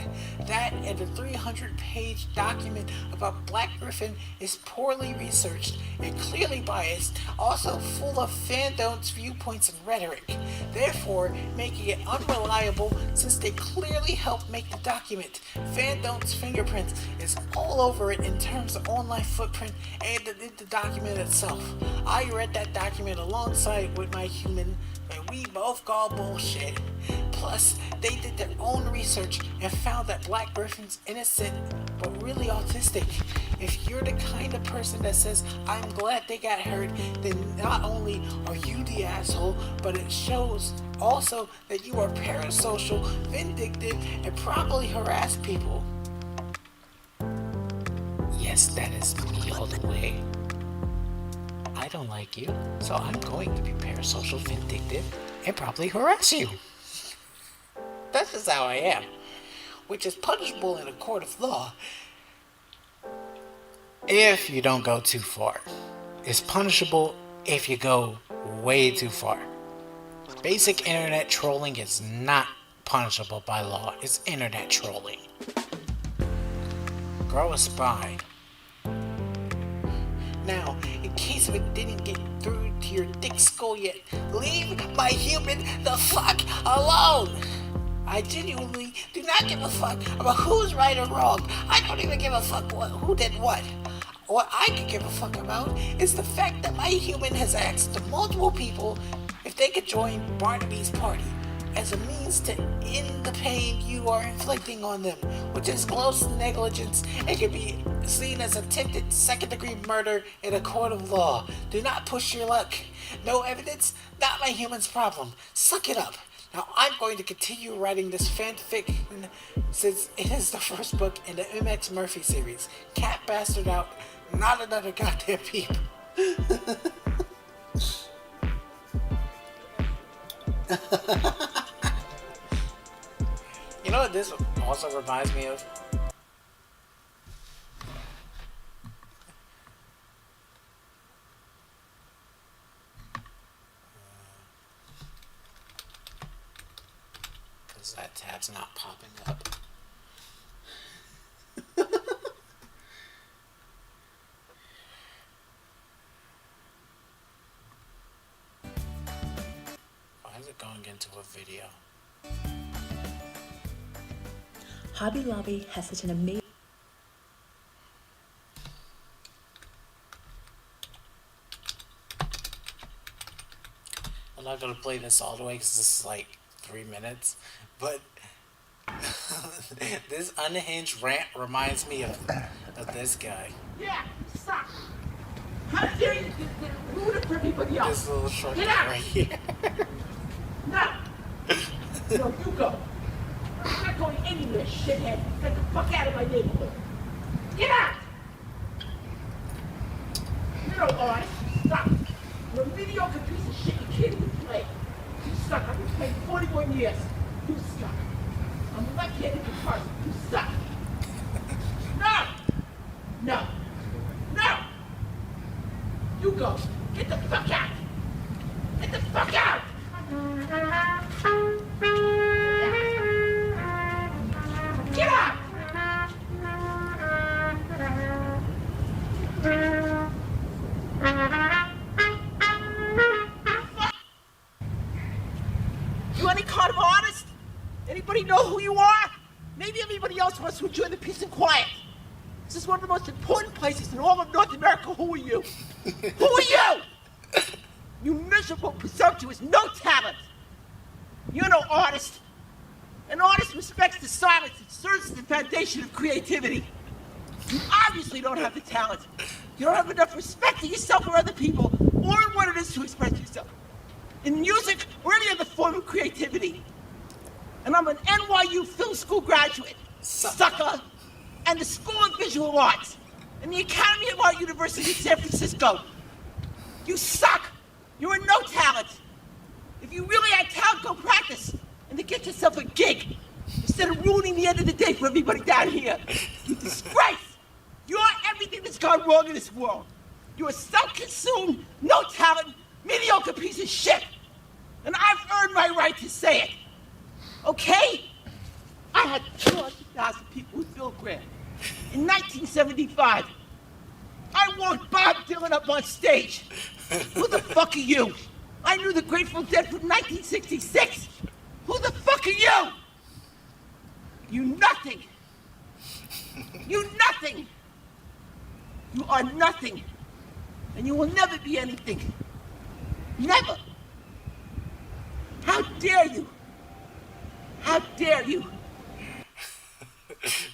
That and the 300-page document about Black Griffin is poorly researched and clearly biased, also full of fandon's viewpoints and rhetoric, therefore making it unreliable since they clearly helped make the document. Fandon's fingerprint is all over it in terms of online footprint and the document itself. I read that document alongside with my human, and we both call bullshit. Plus, they did their own research and found that Black Griffin's innocent but really autistic. If you're the kind of person that says, I'm glad they got hurt, then not only are you the asshole, but it shows also that you are parasocial, vindictive, and probably harass people. Yes, that is me all the way. I don't like you, so I'm going to be parasocial, vindictive, and probably harass you. That's just how I am, which is punishable in a court of law if you don't go too far. It's punishable if you go way too far. Basic internet trolling is not punishable by law. It's internet trolling. Grow a spine. Now, in case it didn't get through to your thick skull yet, leave my human the fuck alone! I genuinely do not give a fuck about who's right or wrong. I don't even give a fuck who did what. What I could give a fuck about is the fact that my human has asked multiple people if they could join Barnaby's party as a means to end the pain you are inflicting on them, which is gross negligence and can be seen as attempted second-degree murder in a court of law. Do not push your luck. No evidence, not my human's problem. Suck it up. Now I'm going to continue writing this fanfic since it is the first book in the MX Murphy series. Cat bastard out, not another goddamn peep. You know what this also reminds me of? Because that tab's not popping up. Why is it going into a video? Hobby Lobby has such an amazing... not gonna play this all the way because this is like 3 minutes, but this unhinged rant reminds me of this guy. Yeah, stop. How dare you ruin it for everybody else? This little short Get guy out. right here. No. No, you go. I'm not going anywhere, shithead. Get the fuck out of my neighborhood. Get out. You know, Art, stop. You're a mediocre piece of shit. You can't even play. You suck. I've been playing 41 years. You suck. I'm a left-handed guitarist. You suck. No. No. No. You go. Get the fuck out. Get the fuck out. Get out. You any kind of artist? Anybody know who you are? Maybe everybody else wants to enjoy the peace and quiet. This is one of the most important places in all of North America. Who are you? Who are you? You miserable, presumptuous, no talent. You're no artist. An artist respects the silence and serves as the foundation of creativity. You obviously don't have the talent. You don't have enough respect for yourself or other people, or in what it is to express yourself. In music or any other form of creativity. And I'm an NYU film school graduate, sucker, and the School of Visual Arts, and the Academy of Art University in San Francisco. You suck. You're no talent. If you really had talent, go practice and then get yourself a gig instead of ruining the end of the day for everybody down here. You disgrace. You're everything that's gone wrong in this world. You're a self-consumed, no talent, mediocre piece of shit. And I've earned my right to say it. Okay? I had 200,000 people with Bill Graham. In 1975, I walked Bob Dylan up on stage. Who the fuck are you? I knew the Grateful Dead from 1966. Who the fuck are you? You nothing. You nothing. You are nothing. And you will never be anything. Never. How dare you? How dare you?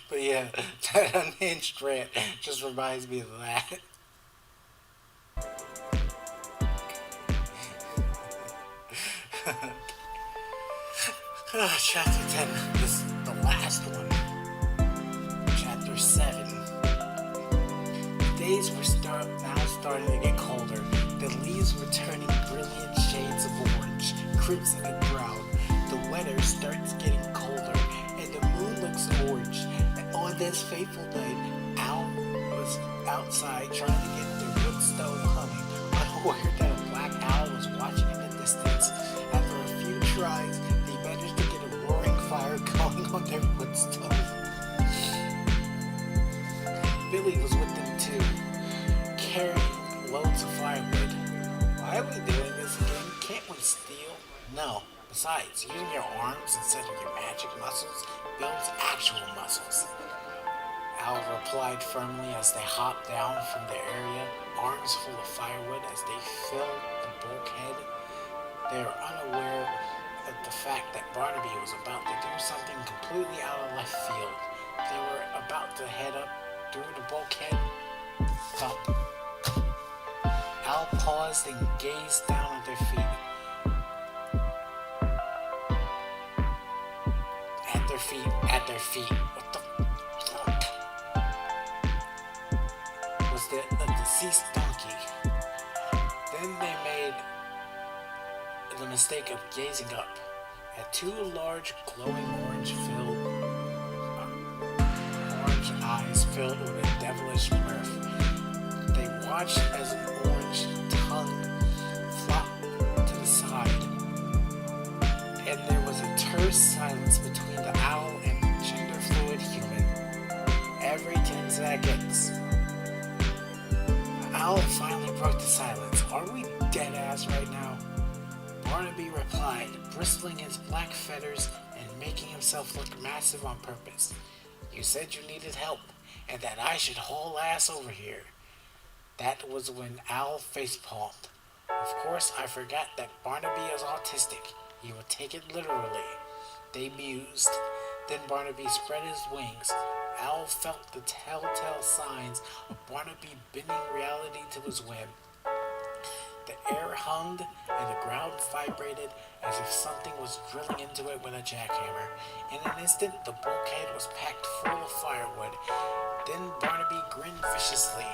But yeah, that unhinged rant just reminds me of that. Chapter 10, this is the last one. Chapter 7. The days were now starting to get colder. The leaves were turning brilliant shades of orange, crimson and brown. The weather starts getting colder, and the moon looks orange. And on this fateful night, Al was outside trying to get the wood stove humming, unaware that a black owl was watching in the distance. After a few tries, they managed to get a roaring fire going on their wood stove. Billy was with them too, carrying loads of firewood. Why are we doing this again? Can't we steal? No. Besides, using your arms instead of your magic muscles builds actual muscles. Al replied firmly as they hopped down from the area, arms full of firewood as they filled the bulkhead. They were unaware of the fact that Barnaby was about to do something completely out of left field. They were about to head up through the bulkhead. Thump. Al paused and gazed down at their feet. At their feet. What the fuck? Was the deceased donkey. Then they made the mistake of gazing up at two large glowing orange eyes filled with a devilish mirth. They watched as an orange tongue flopped to the side, and there was a terse silence between the owl and gender-fluid human. Every 10 seconds. The owl finally broke the silence. Are we dead-ass right now? Barnaby replied, bristling his black feathers and making himself look massive on purpose. You said you needed help, and that I should haul ass over here. That was when Owl facepalmed. Of course, I forgot that Barnaby is autistic. He would take it literally. They mused. Then Barnaby spread his wings. Owl felt the telltale signs of Barnaby bending reality to his whim. The air hummed and the ground vibrated as if something was drilling into it with a jackhammer. In an instant, the bulkhead was packed full of firewood. Then Barnaby grinned viciously.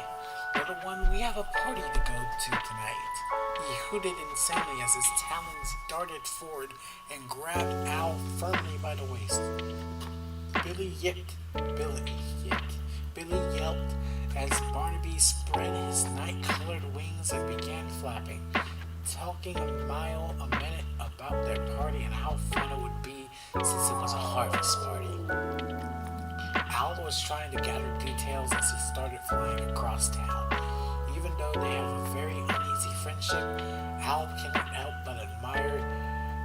"Little one, we have a party to go to tonight." He hooted insanely as his talons darted forward and grabbed Owl firmly by the waist. Billy yipped. Billy yelped as Barnaby spread his night-colored wings and began flapping, talking a mile a minute about their party and how fun it would be since it was a harvest party. Owl was trying to gather details as he started flying across town. Even though they have a very uneasy friendship, Owl cannot help but admire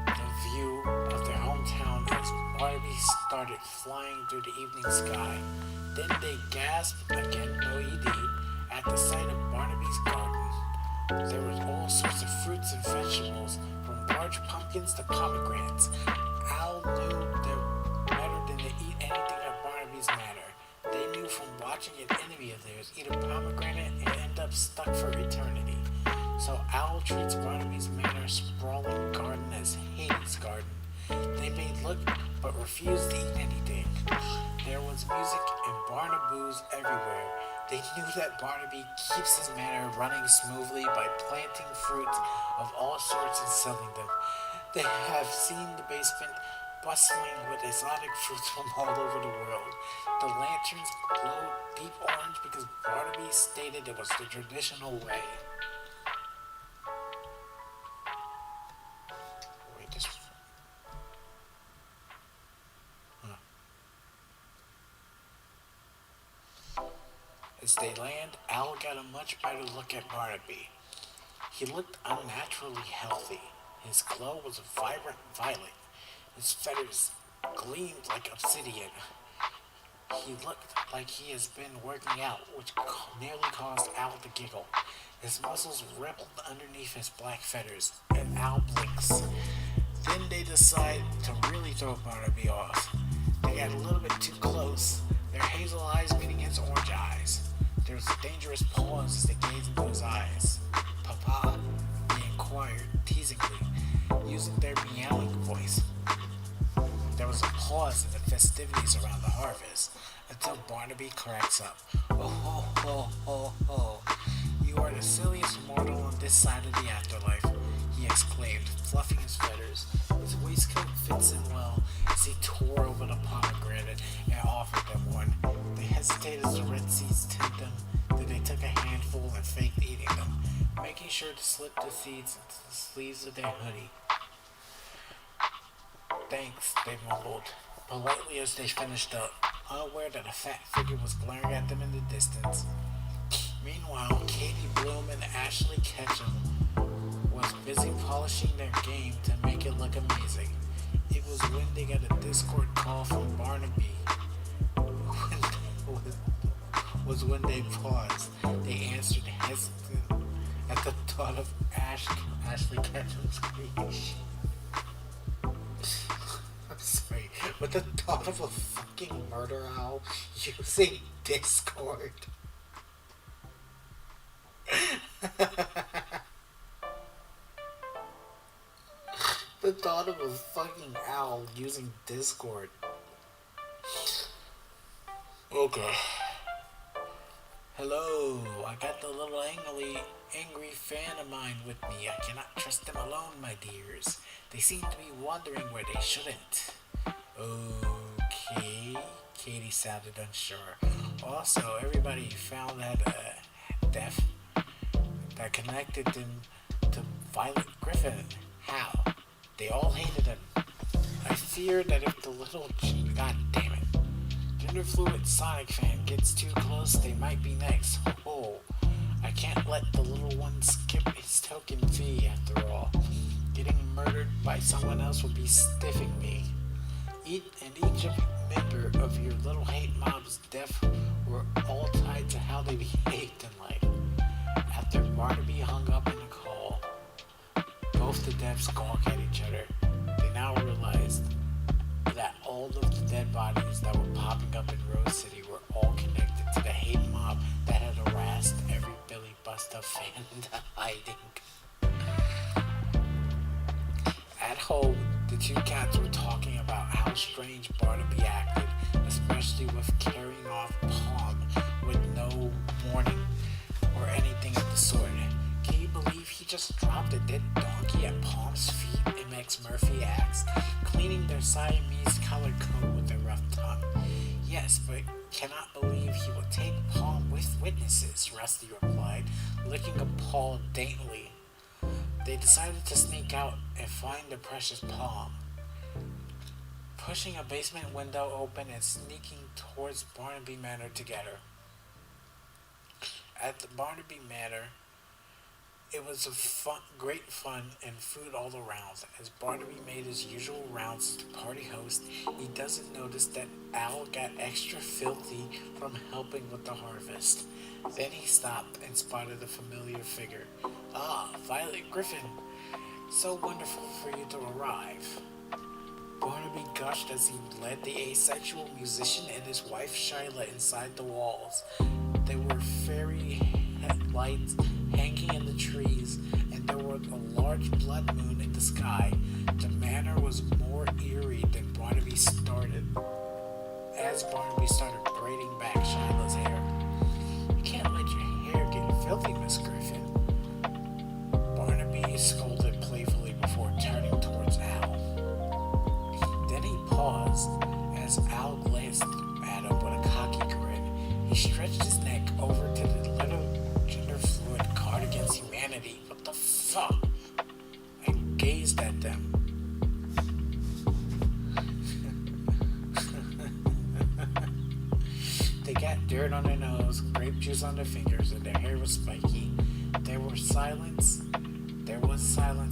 the view of their hometown as Barnaby started flying through the evening sky. Then they gasped, again no ED, at the sight of Barnaby's garden. There were all sorts of fruits and vegetables, from large pumpkins to pomegranates. Owl knew they're better than to eat anything at Barnaby's manor. They knew from watching an enemy of theirs eat a pomegranate and end up stuck for eternity. So Owl treats Barnaby's manor sprawling garden as Hades' garden. They may look but refused to eat anything. There was music and Barnaboos everywhere. They knew that Barnaby keeps his manor running smoothly by planting fruits of all sorts and selling them. They have seen the basement bustling with exotic fruits from all over the world. The lanterns glowed deep orange because Barnaby stated it was the traditional way. Wait, this... As they land, Owl got a much better look at Barnaby. He looked unnaturally healthy. His glow was vibrant violet. His feathers gleamed like obsidian. He looked like he has been working out, which nearly caused Owl to giggle. His muscles rippled underneath his black feathers, and Owl blinks. Then they decide to really throw Barnaby off. They got a little bit too close, their hazel eyes meeting his orange eyes. There was a dangerous pause as they gazed into his eyes. "Papa?" they inquired, teasingly, using their meowing voice. There was a pause in the festivities around the harvest, until Barnaby cracks up. "Oh ho ho ho ho! You are the silliest mortal on this side of the afterlife," he exclaimed, fluffing his feathers. His waistcoat fits in well as he tore over the pomegranate and offered them one. They hesitated as the red seeds tipped them, then they took a handful and faked eating them, making sure to slip the seeds into the sleeves of their hoodie. "Thanks," they mumbled, politely as they finished up, unaware that a fat figure was glaring at them in the distance. Meanwhile, Katie Bloom and Ashley Ketchum was busy polishing their game to make it look amazing. It was when they got a Discord call from Barnaby. Was when they paused. They answered hesitant at the thought of Ashley Ketchum's creation. I'm sorry, but the thought of a fucking murder owl using Discord. The thought of a fucking owl using Discord. Okay. Hello, I got the little angry fan of mine with me. I cannot trust them alone, my dears. They seem to be wandering where they shouldn't. Okay, Katie sounded unsure. Also, everybody found that death that connected them to Violet Griffin. How? They all hated him. I fear that if the little God damn it. Gender fluid Sonic fan gets too close, they might be next. Oh, I can't let the little one skip his token fee after all. Getting murdered by someone else would be stiffing me. Each member of your little hate mob's death were all tied to how they behaved in life. After Barnaby hung up in the call, depths gawk at each other. They now realized that all of the dead bodies that were popping up in Rose City were all connected to the hate mob that had harassed every Billy Buster fan into hiding. At home, the two cats were talking about how strange Barnaby acted, especially with carrying off Palm with no warning or anything of the sort. Can you believe he just dropped a dead donkey at Palm's feet? MX Murphy asked, cleaning their Siamese colored coat with a rough tongue. Yes, but cannot believe he would take Palm with witnesses, Rusty replied, licking a paw daintily. They decided to sneak out and find the precious Palm. Pushing a basement window open and sneaking towards Barnaby Manor together. At the Barnaby Manor, it was great fun and food all around. As Barnaby made his usual rounds as the party host, he doesn't notice that Al got extra filthy from helping with the harvest. Then he stopped and spotted a familiar figure. Ah, Violet Griffin. So wonderful for you to arrive. Barnaby gushed as he led the asexual musician and his wife Shyla inside the walls. There were fairy lights hanging in the trees, and there was a large blood moon in the sky. The manor was more eerie than Barnaby started. As Barnaby started braiding back Shyla's hair. You can't let your hair get filthy, Miss Griffin. Barnaby scolded playfully before turning towards Al. Then he paused as Al glanced at him with a cocky grin. He stretched his neck over to the little gender fluid card against humanity. What the fuck? And gazed at them. They got dirt on their nose, grape juice on their fingers, and their hair was spiky. There was silence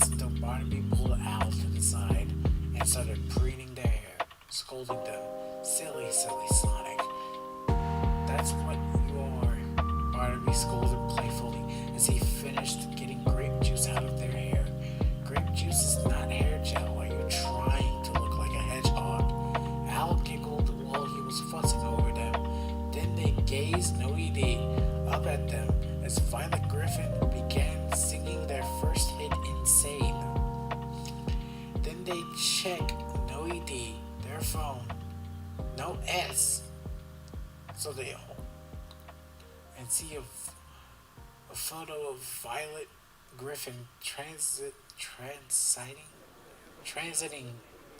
until Barnaby pulled Al to the side and started preening their hair, scolding them. Silly Sonic. That's what you are, Barnaby scolded playfully as he finished getting grape juice out of their hair. Grape juice is not hair gel. Are you trying to look like a hedgehog? Al giggled while he was fussing over them. Then they gazed no-ED up at them as Violet Griffin began singing their first hit, Insane. Then they check no-ED, their phone, no S, so they and see a photo of Violet Griffin transiting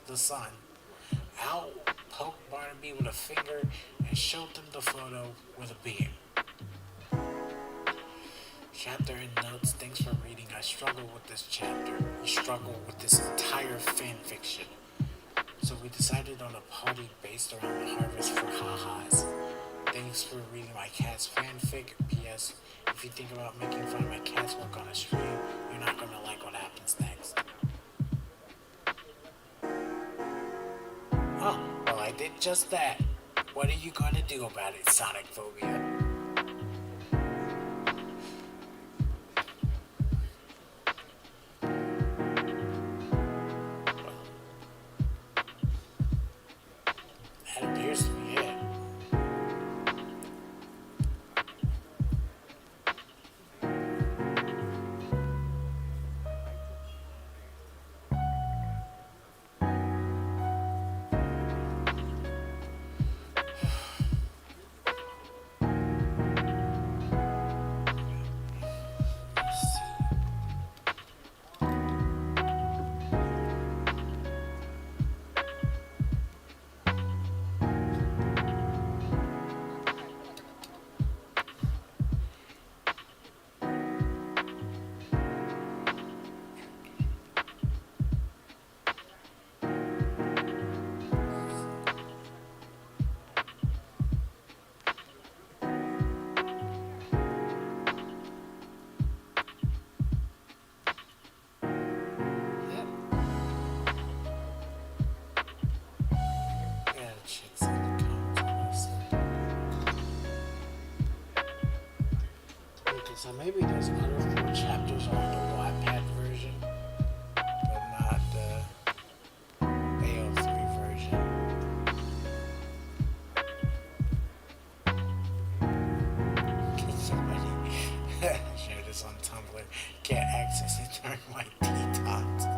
the sun. Al poked Barnaby with a finger and showed them the photo with a beam. Chapter and notes. Thanks for reading. I struggle with this chapter. We struggle with this entire fan fiction. So we decided on a party based around the harvest for ha-has. Thanks for reading my cat's fanfic. P.S. If you think about making fun of my cat's work on a stream, you're not gonna like what happens next. Oh, well, I did just that. What are you gonna do about it, Sonicphobia? That appears to be it. So maybe there's other 4 chapters on the Wattpad version, this on Tumblr. Can't access it during my detox.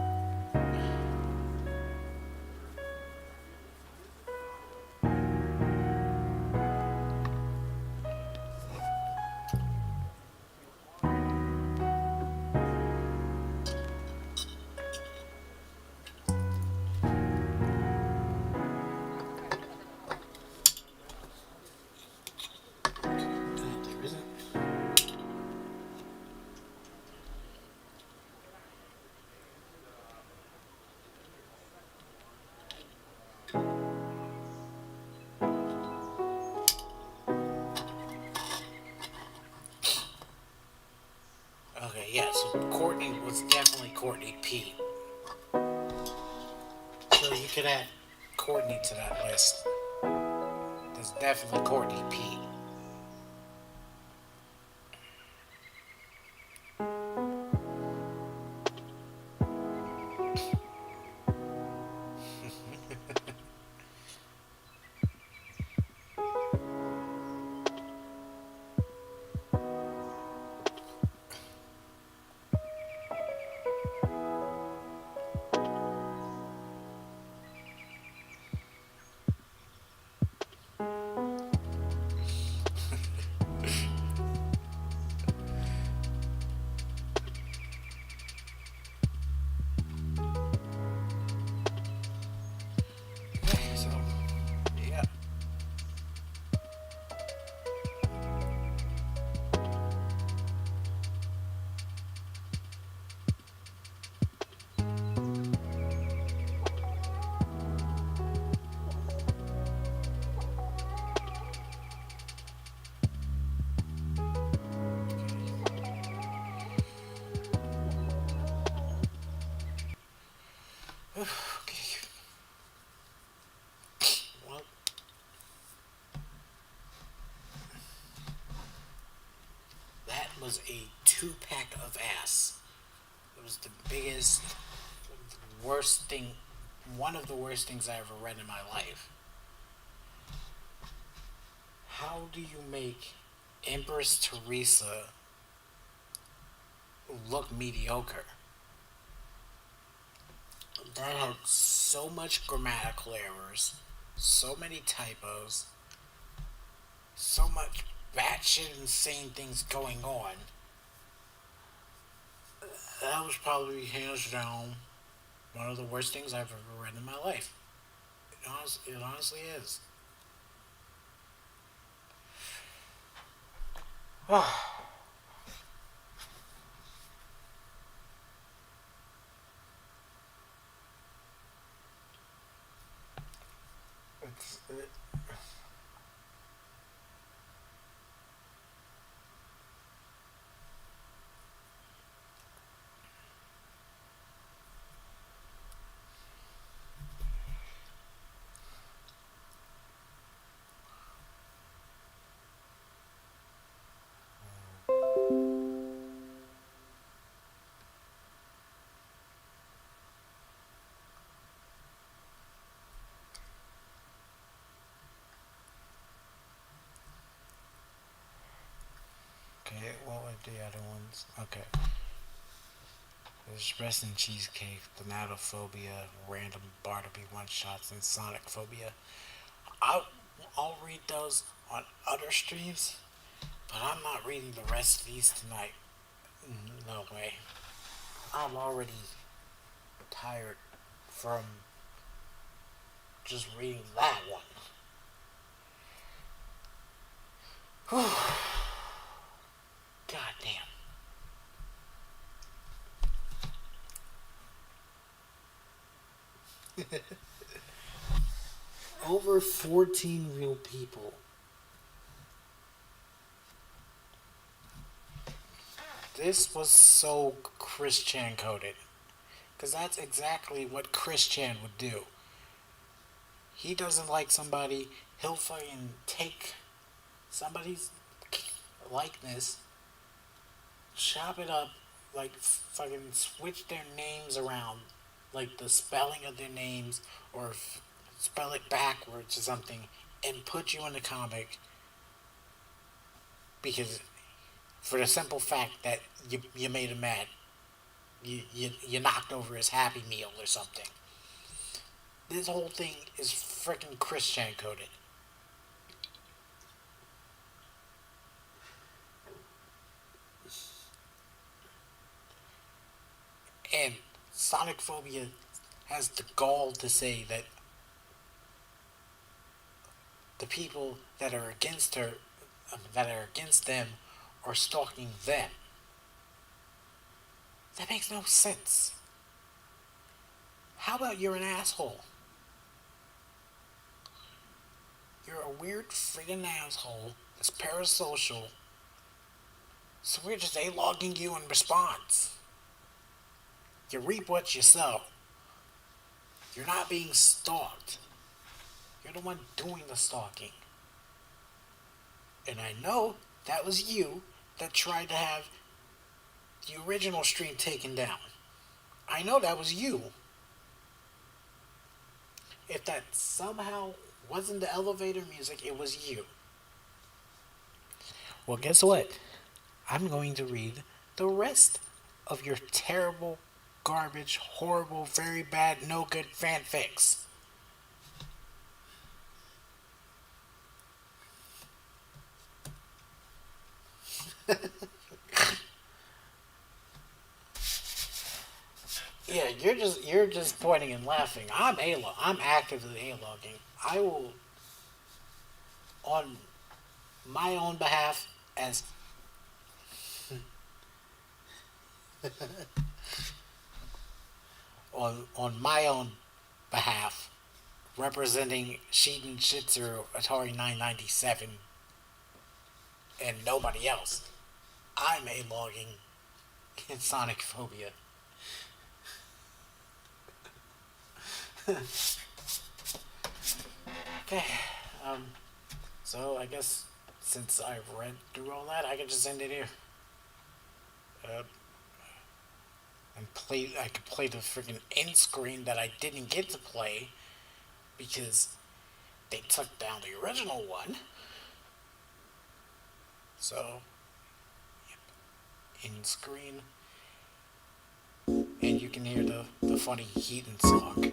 There isn't. Okay, yeah, so Courtney was definitely Courtney Pete. So you could add Courtney to that list. There's definitely Courtney Pete. So, yeah. Okay. Well, that was a 2-pack of ass. It was the biggest, worst thing, one of the worst things I ever read in my life. How do you make Empress Teresa look mediocre? That had so much grammatical errors, so many typos, so much batshit insane things going on. That was probably hands down one of the worst things I've ever read in my life. It honestly is. It's, it, okay, what were the other ones? Okay. There's Rest in Cheesecake, the Sonicphobia, Random Bartleby One Shots, and Sonicphobia. I'll read those on other streams, but I'm not reading the rest of these tonight. No way. I'm already tired from just reading that one. God damn. Over 14 real people. This was so Chris Chan coded. Because that's exactly what Chris Chan would do. He doesn't like somebody, he'll fucking take somebody's likeness, chop it up, like fucking switch their names around, like the spelling of their names, or spell it backwards or something, and put you in the comic because for the simple fact that you made him mad. You knocked over his Happy Meal or something. This whole thing is freaking Christian coded. And Sonicphobia has the gall to say that the people that are against her, that are against them, are stalking them. That makes no sense. How about you're an asshole? You're a weird friggin' asshole that's parasocial, so we're just A-logging you in response. You reap what you sow. You're not being stalked. You're the one doing the stalking. And I know that was you that tried to have the original stream taken down. I know that was you. If that somehow wasn't the elevator music, it was you. Well, guess what? I'm going to read the rest of your terrible, garbage, horrible, very bad, no good fanfics. Yeah, you're just pointing and laughing. I'm actively A-logging. I will, on my own behalf, as on my own behalf, representing Shiten Shitsu Atari 997 and nobody else, I'm A-logging in Sonicphobia. Okay, so I guess since I've read through all that, I can just end it here. I could play the freaking end screen that I didn't get to play because they took down the original one. So, yep, end screen, and you can hear the funny Heaton song.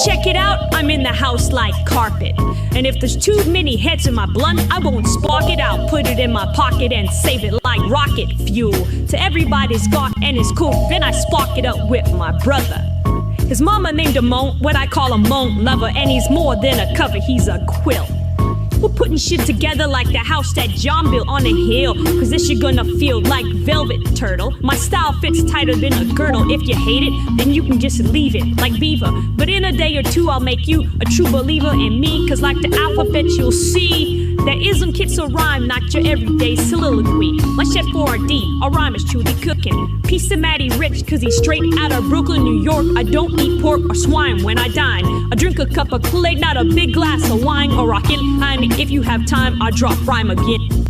Check it out, I'm in the house like carpet. And if there's too many heads in my blunt, I won't spark it out. Put it in my pocket and save it like rocket fuel. To everybody's got and it's cool, then I spark it up with my brother. His mama named him Monk, what I call a monk lover. And he's more than a cover, he's a quilt. We're putting shit together like the house that John built on a hill. Cause this you're gonna feel like velvet, turtle. My style fits tighter than a girdle. If you hate it, then you can just leave it, like Beaver. But in a day or two, I'll make you a true believer in me. Cause like the alphabet, you'll see that ism kits will rhyme, not your everyday soliloquy. Like Chef 4D, a rhyme is truly cooking. Peace to Matty Rich, cause he's straight out of Brooklyn, New York. I don't eat pork or swine when I dine. I drink a cup of Kool-Aid, not a big glass of wine or rockin'. And if you have time, I'll drop rhyme again.